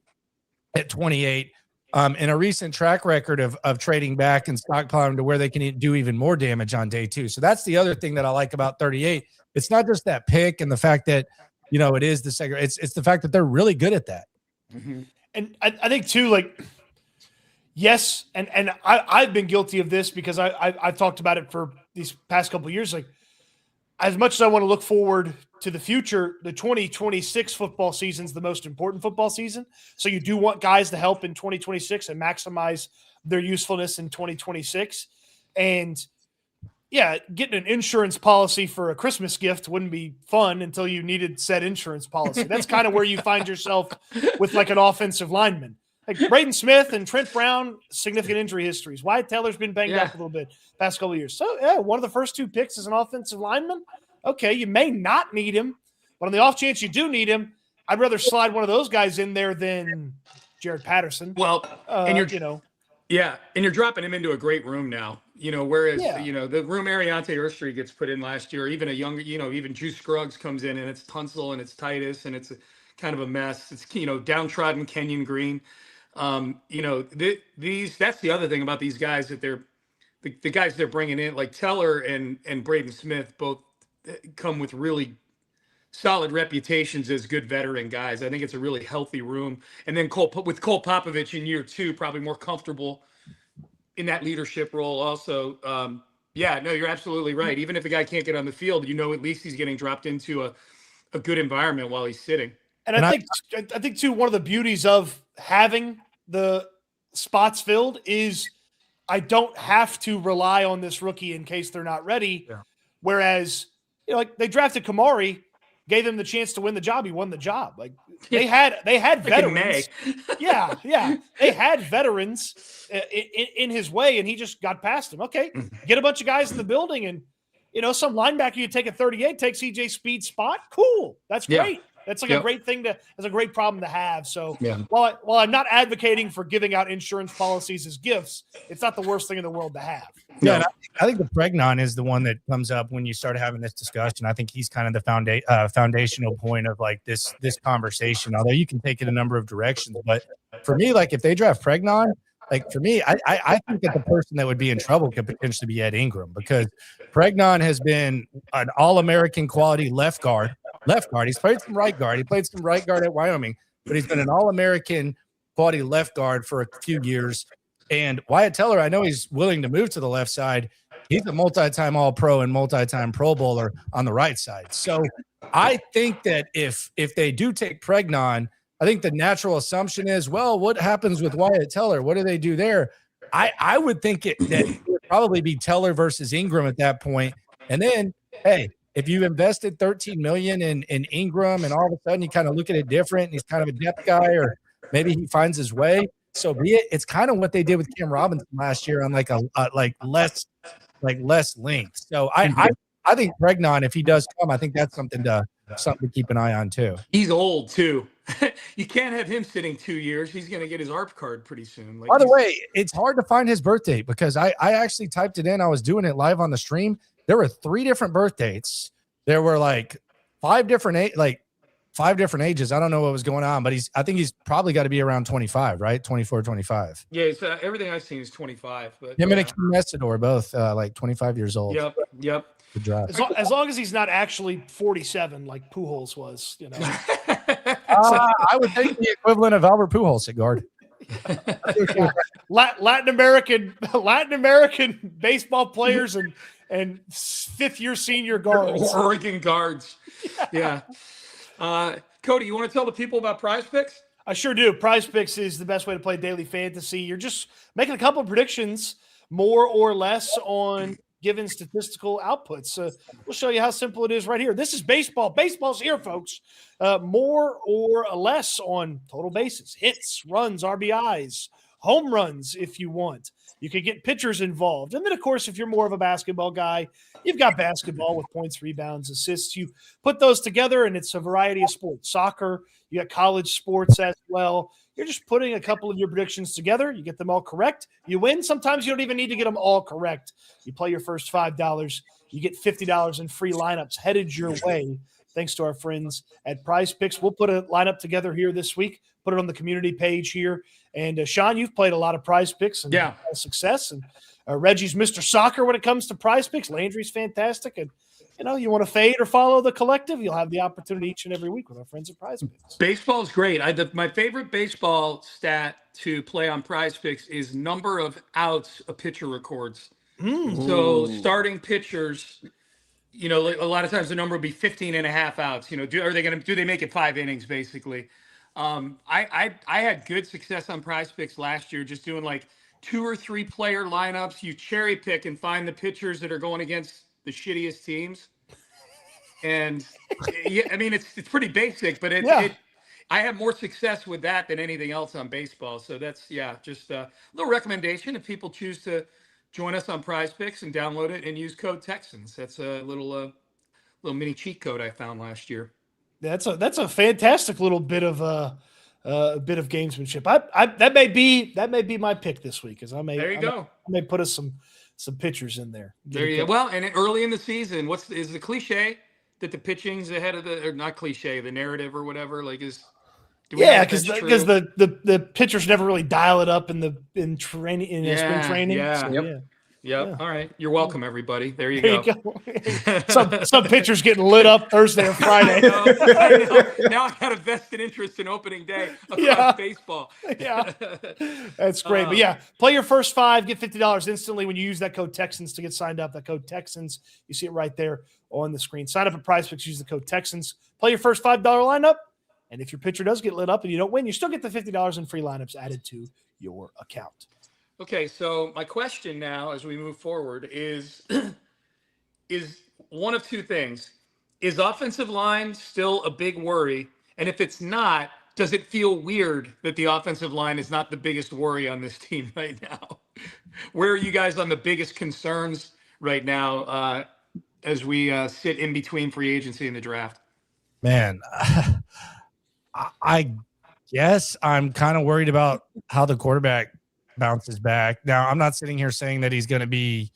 at 28 in a recent track record of trading back and stockpiling to where they can do even more damage on day two. So that's the other thing that I like about 38. It's not just that pick and the fact that, it is the second. It's the fact that they're really good at that. Mm-hmm. And I think too, like, yes, and I've been guilty of this because I've talked about it for these past couple of years. Like, as much as I want to look forward to the future, the 2026 football season is the most important football season. So you do want guys to help in 2026 and maximize their usefulness in 2026. And yeah, getting an insurance policy for a Christmas gift wouldn't be fun until you needed said insurance policy. That's kind of where you find yourself with like an offensive lineman. Like Braden Smith and Trent Brown, significant injury histories. Wyatt Taylor's been banged up a little bit past couple of years. So, yeah, one of the first 2 picks is an offensive lineman. Okay, you may not need him, but on the off chance you do need him, I'd rather slide one of those guys in there than Jared Patterson. Well, and you're dropping him into a great room now. Whereas the room Ariante Ursary gets put in last year, even a younger, even Juice Scruggs comes in and it's Tunsil and it's Titus and it's kind of a mess. It's downtrodden Kenyon Green. That's the other thing about these guys, that they're the guys they're bringing in, like Teller and Braden Smith, both come with really solid reputations as good veteran guys. I think it's a really healthy room. And then Cole Popovich in year 2, probably more comfortable in that leadership role also. Yeah, no, you're absolutely right. Even if a guy can't get on the field, at least he's getting dropped into a good environment while he's sitting. And I think too, one of the beauties of having the spots filled is I don't have to rely on this rookie in case they're not ready. Yeah. Whereas, like they drafted Kamari, gave him the chance to win the job. He won the job. Like they had veterans. Yeah. They had veterans in his way, and he just got past him. Okay, get a bunch of guys in the building, and some linebacker you take at 38 takes CJ Speed's spot. Cool, that's great. Yeah. That's like a great thing that's a great problem to have. So while I'm not advocating for giving out insurance policies as gifts, it's not the worst thing in the world to have. Yeah, I think the Pregnon is the one that comes up when you start having this discussion. I think he's kind of the foundational point of like this conversation, although you can take it a number of directions. But for me, like if they draft Pregnon, like for me, I think that the person that would be in trouble could potentially be Ed Ingram, because Pregnon has been an all-American quality left guard. He's played some right guard. He played some right guard at Wyoming, but he's been an all-American quality left guard for a few years. And Wyatt Teller, I know he's willing to move to the left side. He's a multi-time All-Pro and multi-time Pro Bowler on the right side. So I think that if they do take Pregnon, I think the natural assumption is, well, what happens with Wyatt Teller? What do they do there? I would think that it would probably be Teller versus Ingram at that point. And then, hey, if you invested $13 million in Ingram and all of a sudden you kind of look at it different and he's kind of a depth guy, or maybe he finds his way, so be it. It's kind of what they did with Cam Robinson last year on less length. So I think Pregnon, if he does come, I think that's something to keep an eye on too. He's old too. You can't have him sitting 2 years. He's going to get his ARP card pretty soon. By the way, it's hard to find his birth date because I actually typed it in. I was doing it live on the stream. There were 3 different birth dates. There were like 5 different ages. I don't know what was going on, but I think he's probably got to be around 25, right? 24, 25. Yeah, it's, everything I've seen is 25. But him and Akeem Messidor both like 25 years old. Yep. Good drive. As long as he's not actually 47 like Pujols was, I would think the equivalent of Albert Pujols at guard. Latin American baseball players and 5th-year senior guards. Oregon guards. Yeah. Cody, you want to tell the people about Prize Picks? I sure do. Prize Picks is the best way to play daily fantasy. You're just making a couple of predictions, more or less, on given statistical outputs. We'll show you how simple it is right here. This is baseball. Baseball's here, folks. More or less on total bases, hits, runs, RBIs, home runs if you want. You could get pitchers involved. And then, of course, if you're more of a basketball guy, you've got basketball with points, rebounds, assists. You put those together, and it's a variety of sports. Soccer, you got college sports as well. You're just putting a couple of your predictions together. You get them all correct. You win. Sometimes you don't even need to get them all correct. You play your first $5. You get $50 in free lineups headed your way thanks to our friends at Prize Picks. We'll put a lineup together here this week, put it on the community page here. And Sean, you've played a lot of Prize Picks and had success. And Reggie's Mr. Soccer when it comes to Prize Picks. Landry's fantastic. And, you want to fade or follow the collective, you'll have the opportunity each and every week with our friends at Prize Picks. Baseball's great. My favorite baseball stat to play on Prize Picks is number of outs a pitcher records. So starting pitchers, a lot of times the number will be 15 and a half outs. Do they make it 5 innings basically? I had good success on Prize Picks last year, just doing like 2 or 3 player lineups. You cherry pick and find the pitchers that are going against the shittiest teams. And it's pretty basic, but I have more success with that than anything else on baseball. So that's just a little recommendation if people choose to join us on Prize Picks and download it and use code Texans. That's a little mini cheat code I found last year. That's a fantastic little bit of gamesmanship. That may be my pick this week, because I may put us some pitchers in there. There you go. Well, and early in the season, is the cliche that the pitching's ahead of or not cliche, the narrative or whatever, because the pitchers never really dial it up in spring training. Yeah. So, Yep. Yeah. All right. You're welcome, everybody. There you There go. you go. some pitchers getting lit up Thursday or Friday. I know. Now I got a vested interest in opening day across Yeah. baseball. Yeah. That's great. But yeah, play your first 5, get $50 instantly when you use that code Texans to get signed up. That code Texans, you see it right there on the screen. Sign up at PrizePicks, use the code Texans. Play your first $5 lineup. And if your pitcher does get lit up and you don't win, you still get the $50 in free lineups added to your account. Okay, so my question now as we move forward is one of two things. Is offensive line still a big worry? And if it's not, does it feel weird that the offensive line is not the biggest worry on this team right now? Where are you guys on the biggest concerns right now as we sit in between free agency and the draft? Man, I guess I'm kind of worried about how the quarterback bounces back. Now, I'm not sitting here saying that he's going to be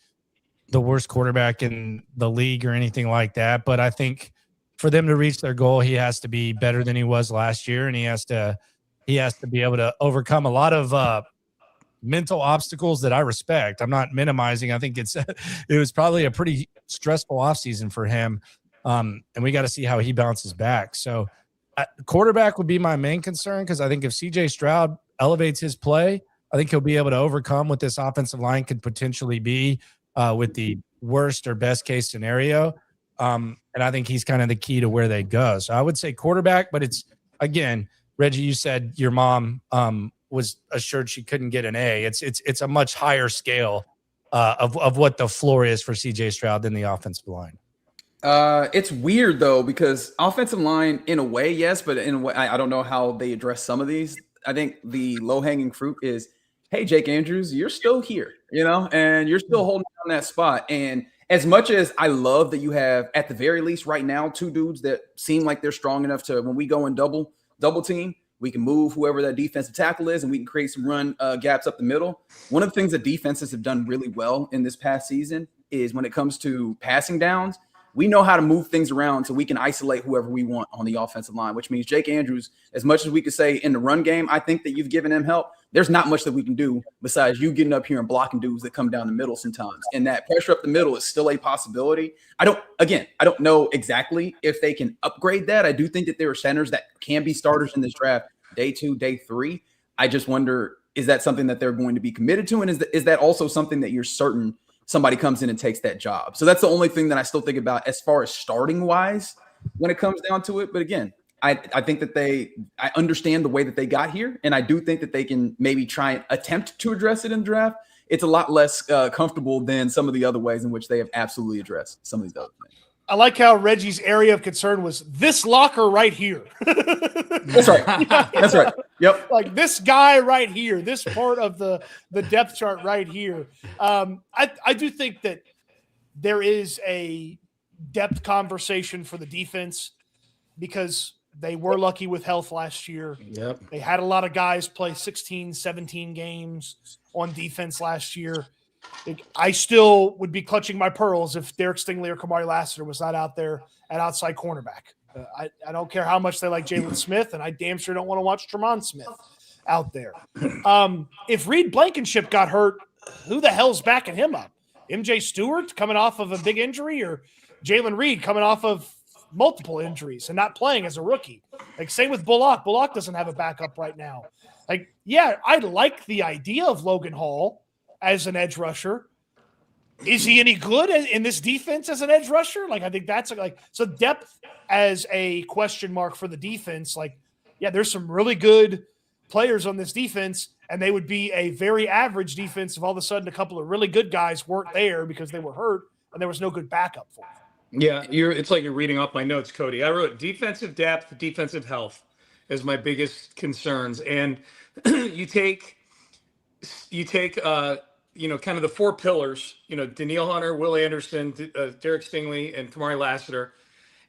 the worst quarterback in the league or anything like that, but I think for them to reach their goal, he has to be better than he was last year, and he has to be able to overcome a lot of mental obstacles that I respect. I'm not minimizing. I think it was probably a pretty stressful offseason for him, and we got to see how he bounces back. So quarterback would be my main concern, because I think if CJ Stroud elevates his play, I think he'll be able to overcome what this offensive line could potentially be with the worst or best case scenario. And I think he's kind of the key to where they go. So I would say quarterback, but it's, again, Reggie, you said your mom was assured she couldn't get an A. It's a much higher scale of what the floor is for CJ Stroud than the offensive line. It's weird though, because offensive line in a way, yes, but in a way, I don't know how they address some of these. I think the low hanging fruit is, hey, Jake Andrews, you're still here, and you're still holding down that spot. And as much as I love that you have, at the very least right now, 2 dudes that seem like they're strong enough to, when we go in double team, we can move whoever that defensive tackle is, and we can create some run gaps up the middle. One of the things that defenses have done really well in this past season is when it comes to passing downs, we know how to move things around so we can isolate whoever we want on the offensive line, which means Jake Andrews, as much as we could say in the run game, I think that you've given him help. There's not much that we can do besides you getting up here and blocking dudes that come down the middle sometimes. And that pressure up the middle is still a possibility. I don't know exactly if they can upgrade that. I do think that there are centers that can be starters in this draft day 2, day 3. I just wonder, is that something that they're going to be committed to? And is that also something that you're certain somebody comes in and takes that job? So that's the only thing that I still think about as far as starting wise when it comes down to it. But again, I think that I understand the way that they got here, and I do think that they can maybe try and attempt to address it in the draft. It's a lot less comfortable than some of the other ways in which they have absolutely addressed some of these other things. I like how Reggie's area of concern was this locker right here. That's right. That's right. Yep. Like this guy right here, this part of the depth chart right here. I do think that there is a depth conversation for the defense because they were lucky with health last year. Yep. They had a lot of guys play 16, 17 games on defense last year. I still would be clutching my pearls if Derek Stingley or Kamari Lassiter was not out there at outside cornerback. I don't care how much they like Jalen Smith, and I damn sure don't want to watch Tremont Smith out there. If Reed Blankenship got hurt, who the hell's backing him up? MJ Stewart coming off of a big injury, or Jalen Reed coming off of multiple injuries and not playing as a rookie? Like, same with Bullock. Bullock doesn't have a backup right now. Like, yeah, I like the idea of Logan Hall as an edge rusher. Is he any good in this defense as an edge rusher? Like, I think that's so depth as a question mark for the defense. Like, yeah, there's some really good players on this defense, and they would be a very average defense if all of a sudden a couple of really good guys weren't there because they were hurt and there was no good backup for them. Yeah, it's like you're reading off my notes, Cody. I wrote defensive depth, defensive health as my biggest concerns. And you take kind of the 4 pillars, Daniil Hunter, Will Anderson, Derek Stingley, and Kamari Lassiter.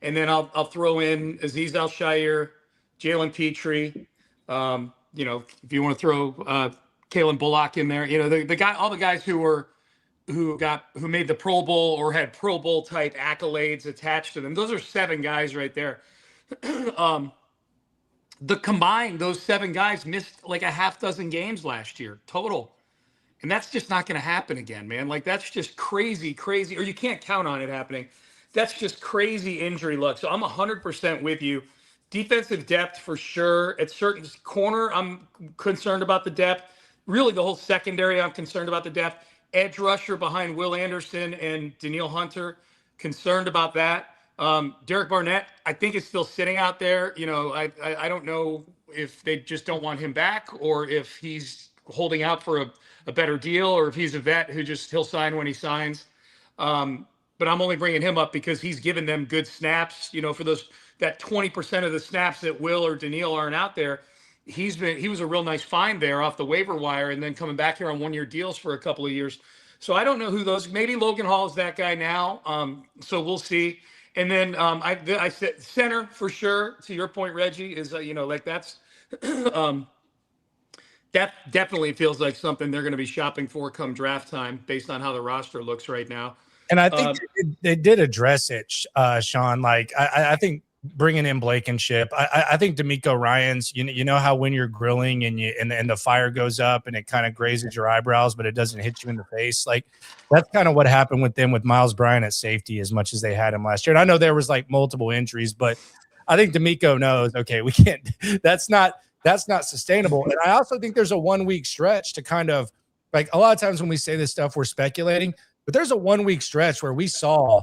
And then I'll throw in Azeez Al-Shaair, Jalen Petrie. If you want to throw Kalen Bullock in there, all the guys who made the Pro Bowl or had Pro Bowl type accolades attached to them. Those are 7 guys right there. Those 7 guys missed like a half dozen games last year total. And that's just not going to happen again, man. Like, that's just crazy, crazy, or you can't count on it happening. That's just crazy injury luck. So I'm 100% with you. Defensive depth for sure. At certain corner, I'm concerned about the depth. Really, the whole secondary, I'm concerned about the depth. Edge rusher behind Will Anderson and Daniil Hunter, concerned about that. Derek Barnett, I think, is still sitting out there. You know, I don't know if they just don't want him back or if he's holding out for a better deal or if he's a vet who just he'll sign when he signs. But I'm only bringing him up because he's given them good snaps, you know, for that 20% of the snaps that Will or Daniil aren't out there. He was a real nice find there off the waiver wire and then coming back here on 1-year deals for a couple of years. So I don't know who those, maybe Logan Hall is that guy now. So we'll see. And then I said center for sure. To your point, Reggie, is, you know, like that's, that definitely feels like something they're going to be shopping for come draft time based on how the roster looks right now. And I think they did address it, Sean. Like I think bringing in Blankenship, I think D'Amico Ryans. You know how when you're grilling and the fire goes up and it kind of grazes your eyebrows, but it doesn't hit you in the face. Like that's kind of what happened with them with Miles Bryant at safety, as much as they had him last year. And I know there was like multiple injuries, but I think D'Amico knows. Okay, we can't. That's not sustainable. And I also think there's a 1-week stretch to kind of like a lot of times when we say this stuff, we're speculating. But there's a 1-week stretch where we saw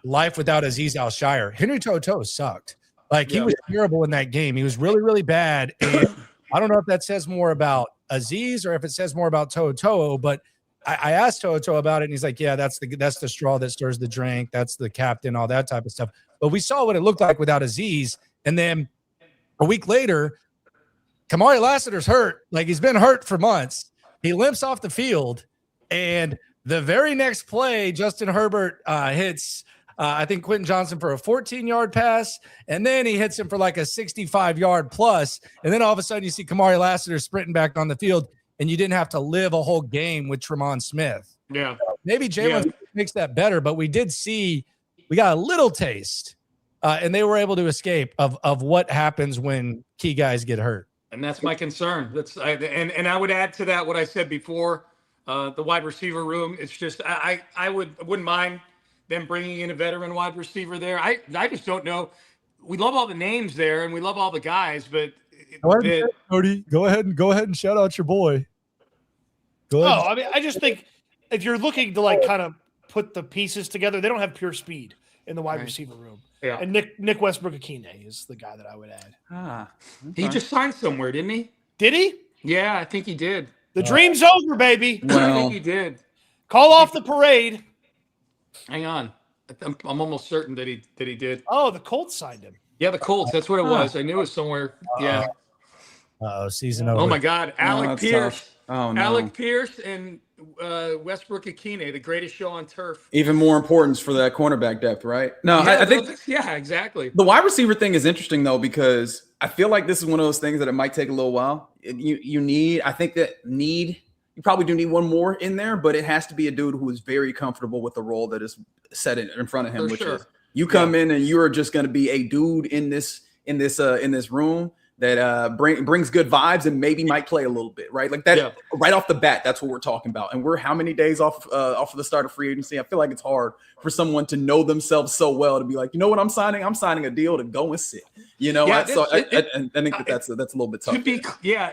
life without Azeez Al-Shire. Henry To'oTo'o sucked. Like he was terrible in that game. He was really, really bad. And I don't know if that says more about Azeez or if it says more about To'oTo'o, but I asked To'oTo'o about it and he's like, yeah, that's the straw that stirs the drink. That's the captain, all that type of stuff. But we saw what it looked like without Azeez. And then a week later, Kamari Lassiter's hurt. Like he's been hurt for months. He limps off the field and the very next play, Justin Herbert hits, I think, Quentin Johnson for a 14-yard pass, and then he hits him for like a 65-yard plus, and then all of a sudden you see Kamari Lassiter sprinting back on the field, and you didn't have to live a whole game with Tremont Smith. Yeah. Maybe Jalen makes that better, but we did see we got a little taste, and they were able to escape of what happens when key guys get hurt. And that's my concern. And I would add to that what I said before. The wide receiver room. It's just I wouldn't mind them bringing in a veteran wide receiver there. I just don't know. We love all the names there and we love all the guys, but Cody, go ahead and shout out your boy. Go ahead. I mean, I just think if you're looking to like kind of put the pieces together, they don't have pure speed in the wide receiver room. Yeah. And Nick Westbrook-Akine is the guy that I would add. He just signed somewhere, didn't he? Did he? Yeah, I think he did. The dream's over, baby. I think he did. Call off the parade. Hang on. I'm almost certain that he did. Oh, the Colts signed him. Yeah, the Colts. That's what it was. I knew it was somewhere. Yeah. Season over. Oh my God. Alec Pierce. Tough. Oh no. Alec Pierce and Westbrook-Akine, the greatest show on turf. Even more importance for that cornerback depth, right? No, Yeah, I think exactly. the wide receiver thing is interesting though, because I feel like this is one of those things that it might take a little while. You probably do need one more in there, but it has to be a dude who is very comfortable with the role that is set in front of him, which is you come in and you are just going to be a dude in this room that brings good vibes and maybe might play a little bit, right? Like that right off the bat, that's what we're talking about. And we're how many days off of the start of free agency? I feel like it's hard for someone to know themselves so well to be like, you know what, I'm signing a deal to go and sit. You know, I think that's a little bit tough.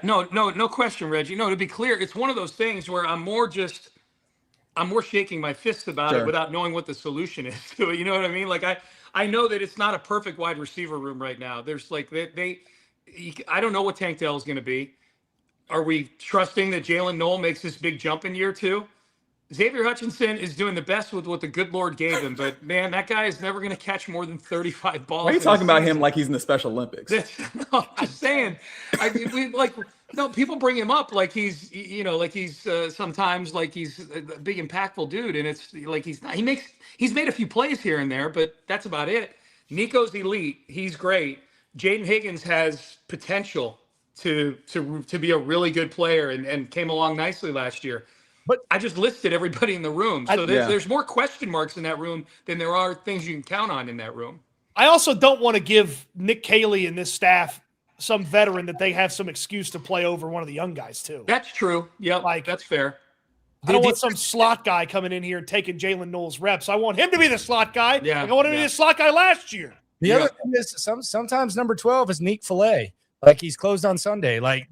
No question, Reggie. No, to be clear, it's one of those things where I'm more shaking my fist about it without knowing what the solution is to it. You know what I mean? Like I know that it's not a perfect wide receiver room right now. There's like I don't know what Tank Dell is going to be. Are we trusting that Jalen Noel makes this big jump in year 2? Xavier Hutchinson is doing the best with what the good Lord gave him, but man, that guy is never going to catch more than 35 balls. Why are you talking about him like he's in the Special Olympics? No, I'm just saying. People bring him up like he's, sometimes like he's a big impactful dude, and it's like he's not. He's made a few plays here and there, but that's about it. Nico's elite. He's great. Jaden Higgins has potential to be a really good player and came along nicely last year. But I just listed everybody in the room. So there's more question marks in that room than there are things you can count on in that room. I also don't want to give Nick Caley and this staff some veteran that they have some excuse to play over one of the young guys too. That's true. Yeah, that's fair. I don't want some slot guy coming in here and taking Jalen Knowles reps. I want him to be the slot guy. Yeah, like I wanted to be the slot guy last year. The other thing is sometimes number 12 is Nick Filet. Like he's closed on Sunday. Like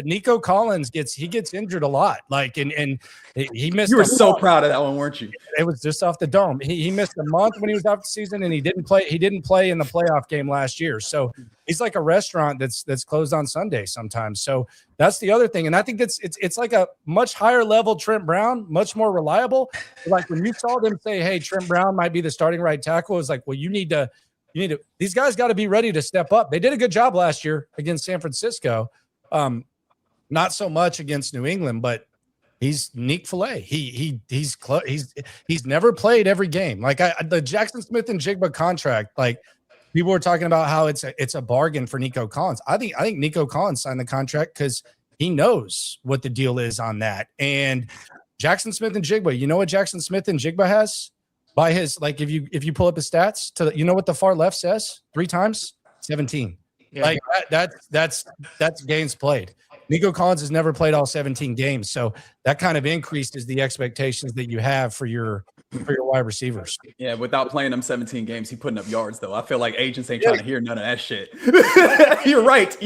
Nico Collins gets injured a lot. Like and he missed. You were so proud of that one, weren't you? It was just off the dome. He missed a month when he was out the season, and he didn't play. He didn't play in the playoff game last year. So he's like a restaurant that's closed on Sunday sometimes. So that's the other thing. And I think it's like a much higher level Trent Brown, much more reliable. Like when you saw them say, "Hey, Trent Brown might be the starting right tackle," it's like, well, you need to. These guys got to be ready to step up. They did a good job last year against San Francisco. Not so much against New England, but he's Nick Filet. He's never played every game. Like the Jackson Smith and Jigba contract, like people were talking about how it's a bargain for Nico Collins. I think Nico Collins signed the contract because he knows what the deal is on that. And Jackson Smith and Jigba, you know what Jackson Smith and Jigba has? By his, like, if you pull up his stats, you know what the far left says? 3 times 17. Yeah. Like that's games played. Nico Collins has never played all 17 games, so that kind of increases the expectations that you have for your wide receivers. Yeah, without playing them 17 games, he putting up yards though. I feel like agents ain't trying to hear none of that shit. You're right,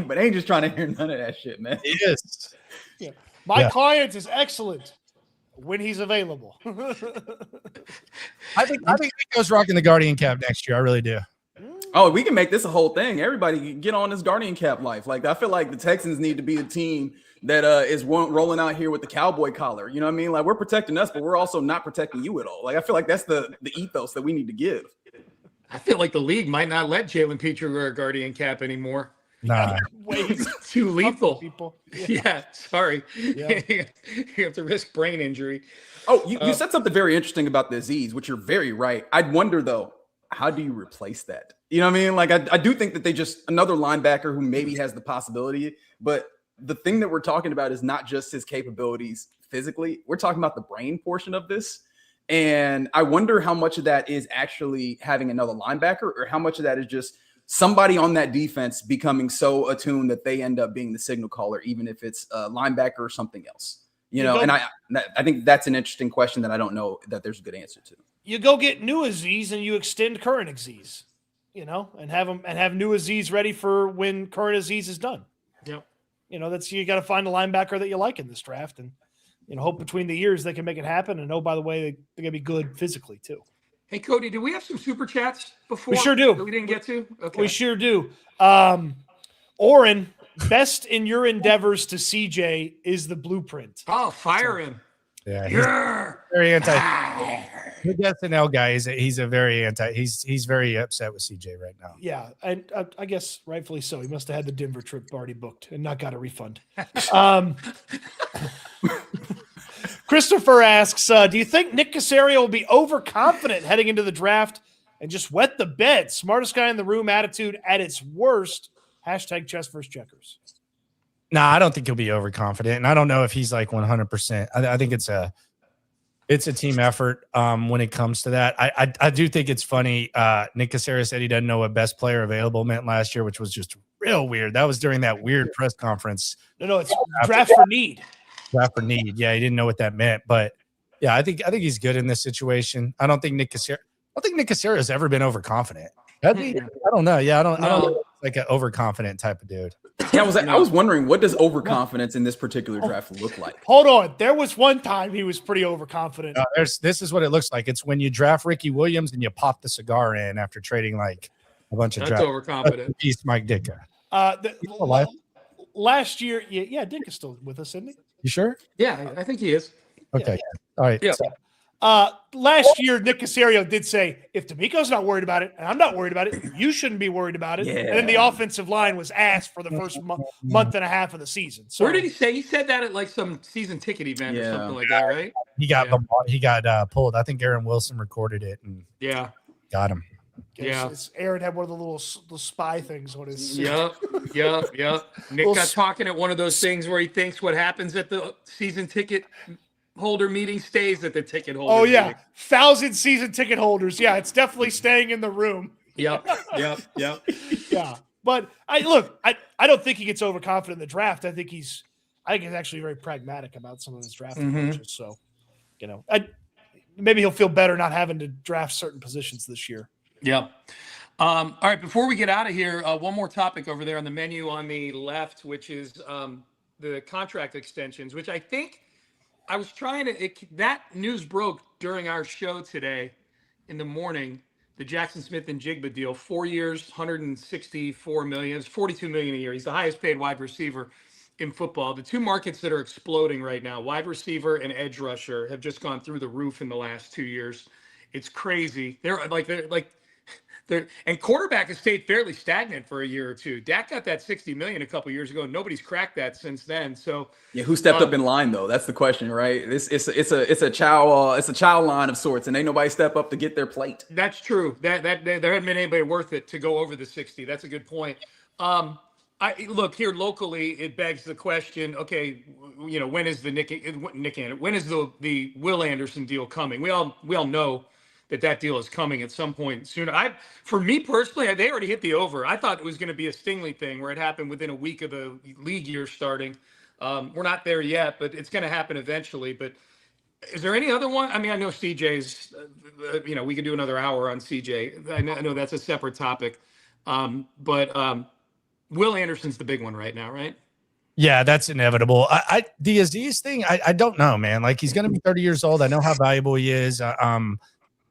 but agents trying to hear none of that shit, man. He is. Yeah. My client is excellent when he's available. I think Nico's rocking the Guardian cap next year. I really do. Oh, we can make this a whole thing. Everybody get on this Guardian cap life. Like, I feel like the Texans need to be the team that is rolling out here with the cowboy collar. You know what I mean? Like, we're protecting us, but we're also not protecting you at all. Like, I feel like that's the ethos that we need to give. I feel like the league might not let Jalen Petrie wear a Guardian cap anymore. Nah. It's too lethal. People. Yeah, sorry. Yeah. You have to risk brain injury. Oh, you said something very interesting about the Z's, which you're very right. I'd wonder, though, how do you replace that? You know what I mean? Like, I do think that they just another linebacker who maybe has the possibility, but the thing that we're talking about is not just his capabilities physically. We're talking about the brain portion of this. And I wonder how much of that is actually having another linebacker or how much of that is just somebody on that defense becoming so attuned that they end up being the signal caller, even if it's a linebacker or something else. You know, and I think that's an interesting question that I don't know that there's a good answer to. You go get new Aziz and you extend current Aziz, you know, and have new Aziz ready for when current Aziz is done. Yep. You know, you got to find a linebacker that you like in this draft and, you know, hope between the years they can make it happen. And by the way, they're going to be good physically too. Hey, Cody, do we have some super chats before? We sure do. That we didn't get to? Okay. We sure do. Oren, best in your endeavors to CJ is the blueprint. Oh, fire him. Yeah. He's very anti. The SNL guy he's a very anti. He's very upset with CJ right now. Yeah. And I guess rightfully so. He must have had the Denver trip already booked and not got a refund. Christopher asks, do you think Nick Caserio will be overconfident heading into the draft and just wet the bed? Smartest guy in the room attitude at its worst. Hashtag chess versus checkers. Nah, I don't think he'll be overconfident. And I don't know if he's like 100%. I think it's a team effort when it comes to that. I do think it's funny. Nick Caserio said he doesn't know what best player available meant last year, which was just real weird. That was during that weird press conference. No, it's draft for need. Draft for need. Yeah, he didn't know what that meant. But yeah, I think he's good in this situation. I don't think Nick Caserio has ever been overconfident. I don't know. Yeah, I don't know. Like an overconfident type of dude. Yeah, I was wondering, what does overconfidence in this particular draft look like? Hold on. There was one time he was pretty overconfident. This is what it looks like. It's when you draft Ricky Williams and you pop the cigar in after trading like a bunch of drafts. That's overconfident. Peace, Mike Ditka. Last year, yeah, Dick is still with us, isn't he? You sure? Yeah, I think he is. Okay. Yeah. All right. Yeah. So, last year, Nick Caserio did say, if D'Amico's not worried about it, and I'm not worried about it, you shouldn't be worried about it. Yeah. And then the offensive line was ass for the first month and a half of the season. So, where did he say? He said that at like some season ticket event or something like that, right? He got pulled. I think Aaron Wilson recorded it and got him. Yeah. Aaron had one of the little spy things on his. Yep. Nick got talking at one of those things where he thinks what happens at the season ticket holder meeting stays at the ticket holder. Oh, yeah. Meeting. 1,000 season ticket holders. Yeah, it's definitely staying in the room. Yep. Yeah. But I don't think he gets overconfident in the draft. I think he's I think he's actually very pragmatic about some of his draft Mhm. approaches. So, maybe he'll feel better not having to draft certain positions this year. Yeah. All right. Before we get out of here, one more topic over there on the menu on the left, which is the contract extensions, which I think I was trying to. That news broke during our show today in the morning. The Jackson Smith and Jigba deal, 4 years, 164 million, it's 42 million a year. He's the highest paid wide receiver in football. The two markets that are exploding right now, wide receiver and edge rusher, have just gone through the roof in the last 2 years. It's crazy. And quarterback has stayed fairly stagnant for a year or two. Dak got that 60 million a couple years ago. Nobody's cracked that since then. So yeah, who stepped up in line though? That's the question, right? It's a child line of sorts, and ain't nobody step up to get their plate. That's true. That there hadn't been anybody worth it to go over the 60. That's a good point. I look here locally. It begs the question. Okay, when is the when is the Will Anderson deal coming? We all know that deal is coming at some point soon. For me personally, they already hit the over. I thought it was going to be a Stingley thing where it happened within a week of the league year starting. We're not there yet, but it's going to happen eventually. But is there any other one? I mean, I know CJ's, we could do another hour on CJ. I know that's a separate topic. But Will Anderson's the big one right now, right? Yeah, that's inevitable. The Aziz thing, I don't know, man. Like, he's going to be 30 years old. I know how valuable he is.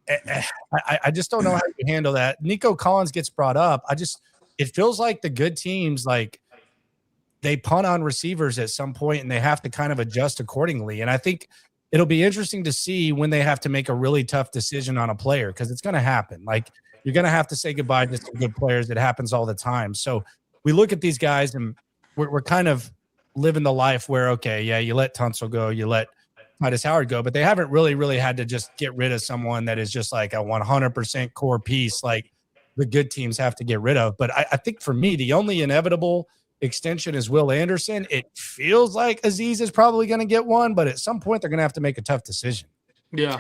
I just don't know how you handle that. Nico Collins gets brought up. It feels like the good teams, like, they punt on receivers at some point and they have to kind of adjust accordingly. And I think it'll be interesting to see when they have to make a really tough decision on a player, because it's going to happen. Like, you're going to have to say goodbye to some good players. It happens all the time. So we look at these guys and we're kind of living the life where, okay, yeah, you let Tunsil go, you let Titus Howard go, but they haven't really had to just get rid of someone that is just like a 100% core piece like the good teams have to get rid of. But I think for me, the only inevitable extension is Will Anderson. It feels like Aziz is probably going to get one, but at some point they're going to have to make a tough decision. Yeah.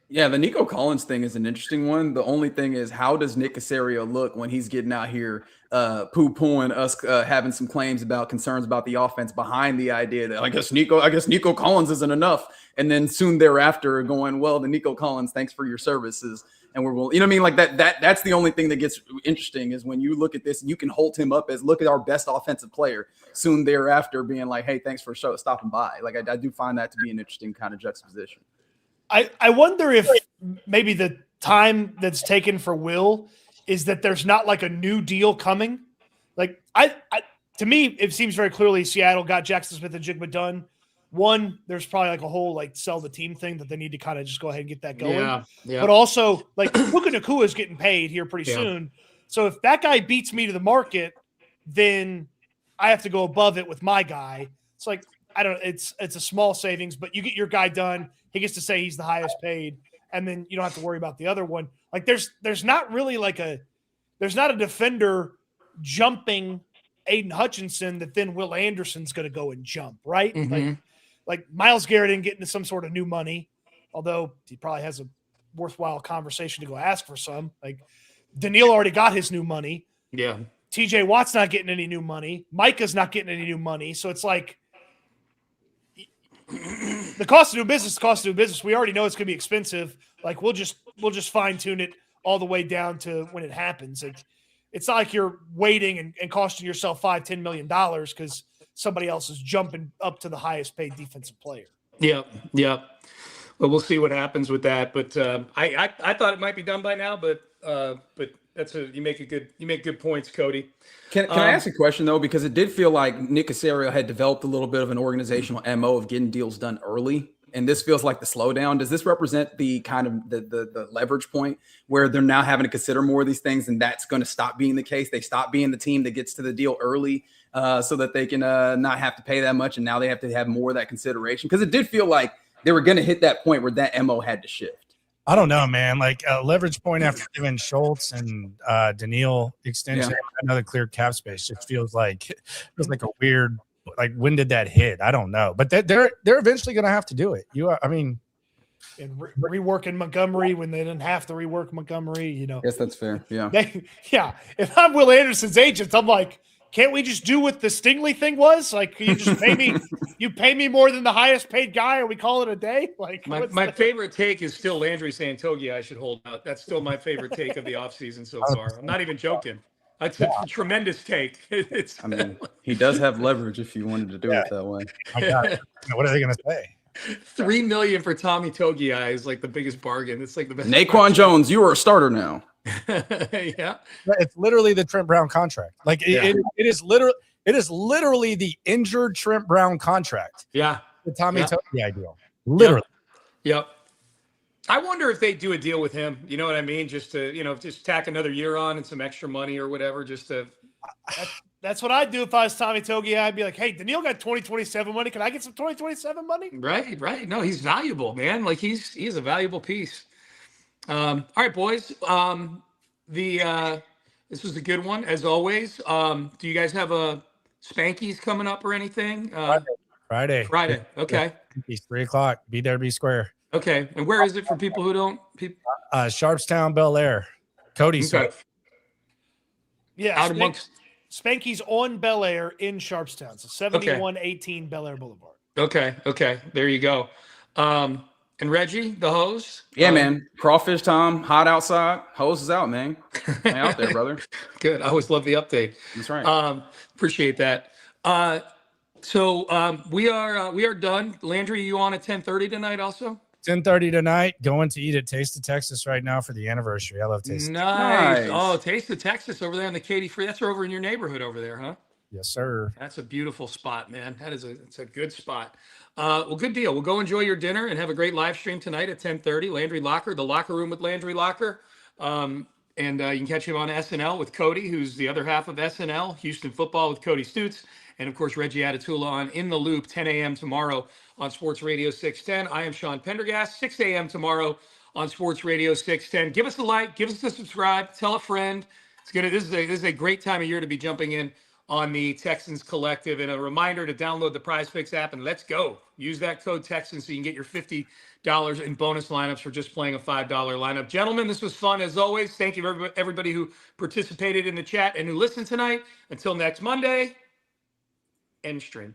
Yeah, the Nico Collins thing is an interesting one. The only thing is, how does Nick Caserio look when he's getting out here poo-pooing us, having some claims about concerns about the offense behind the idea that I guess Nico Collins isn't enough, and then soon thereafter going, well, the Nico Collins, thanks for your services, and we're will, you know what I mean? Like that's the only thing that gets interesting is when you look at this and you can hold him up as look at our best offensive player, soon thereafter being like, hey, thanks for stopping by. Like I do find that to be an interesting kind of juxtaposition. I wonder if maybe the time that's taken for Will is that there's not like a new deal coming. Like to me, it seems very clearly Seattle got Jackson Smith and Jigba done. One, there's probably like a whole like sell the team thing that they need to kind of just go ahead and get that going. Yeah. But also like Puka Nacua is getting paid here pretty soon. So if that guy beats me to the market, then I have to go above it with my guy. It's like, I don't know. It's a small savings, but you get your guy done. He gets to say he's the highest paid, and then you don't have to worry about the other one. Like there's not really there's not a defender jumping Aiden Hutchinson that then Will Anderson's going to go and jump, right? Mm-hmm. Like Myles Garrett didn't get into some sort of new money, although he probably has a worthwhile conversation to go ask for some. Like Daniil already got his new money. Yeah. TJ Watt's not getting any new money. Micah's not getting any new money. So it's like, the cost of doing business. We already know it's going to be expensive. Like we'll just fine tune it all the way down to when it happens. It's not like you're waiting and costing yourself $5-10 million because somebody else is jumping up to the highest paid defensive player. Yeah. Well, we'll see what happens with that. But I thought it might be done by now. But you make good points, Cody. Can I ask a question though? Because it did feel like Nick Caserio had developed a little bit of an organizational MO of getting deals done early, and this feels like the slowdown. Does this represent the kind of the leverage point where they're now having to consider more of these things, and that's going to stop being the case? They stop being the team that gets to the deal early, so that they can not have to pay that much, and now they have to have more of that consideration. Because it did feel like they were going to hit that point where that MO had to shift. I don't know, man. Like a leverage point after giving Schultz and Daniil extension, another clear cap space. Just feels like a weird. Like when did that hit? I don't know, but they're eventually going to have to do it. And reworking Montgomery when they didn't have to rework Montgomery. Yes, that's fair. Yeah. If I'm Will Anderson's agent, I'm like, Can't we just do what the Stingley thing was? Like, can you just pay me? You pay me more than the highest paid guy, and we call it a day? Like, my favorite take is still Landry saying Togi I should hold out. That's still my favorite take of the offseason so far. I'm not even joking. That's a tremendous take. It's, I mean, he does have leverage if you wanted to do it that way. My God, what are they going to say? $3 million for Tommy Togiai is like the biggest bargain. It's like the best. Naquan Jones, you are a starter now. Yeah, It's literally the Trent Brown contract. Like it is literally the injured Trent Brown contract. yeah. The Tommy Togiai deal. Literally. Yep. I wonder if they do a deal with him. You know what I mean? Just to, just tack another year on and some extra money or whatever. Just to. That's what I'd do if I was Tommy Togiai. I'd be like, hey, Daniil got 2027 money. Can I get some 2027 money? Right. No, he's valuable, man. Like he's a valuable piece. All right, boys. This was a good one as always. Do you guys have a Spankies coming up or anything? Friday. Okay. It's 3:00. Be there, be square. Okay. And where is it for people who don't? Sharpstown, Bel Air. Cody's. Okay. Yeah. Out amongst. Spanky's on Bel Air in Sharpstown. So 7118 Bel Air Boulevard. Okay. There you go. And Reggie, the hose? Yeah, man. Crawfish time, hot outside. Hose is out, man. Hang out there, brother. Good. I always love the update. That's right. Appreciate that. So we are done. Landry, you on at 10:30 tonight also? 10:30 tonight. Going to eat at Taste of Texas right now for the anniversary. I love Taste. Nice. Oh, Taste of Texas over there in the Katy Free. That's over in your neighborhood over there, huh? Yes, sir. That's a beautiful spot, man. It's a good spot. Well, good deal. We'll go enjoy your dinner and have a great live stream tonight at 10:30. Landry Locker, the locker room with Landry Locker. And you can catch him on SNL with Cody, who's the other half of SNL, Houston Football with Cody Stutz. And of course, Reggie Atatula on In the Loop, 10 a.m. tomorrow on Sports Radio 610. I am Sean Pendergast, 6 a.m. tomorrow on Sports Radio 610. Give us a like, give us a subscribe, tell a friend. This is a great time of year to be jumping in on the Texans Collective. And a reminder to download the Prize Picks app and let's go. Use that code Texans so you can get your $50 in bonus lineups for just playing a $5 lineup. Gentlemen, this was fun as always. Thank you everybody who participated in the chat and who listened tonight. Until next Monday, end stream.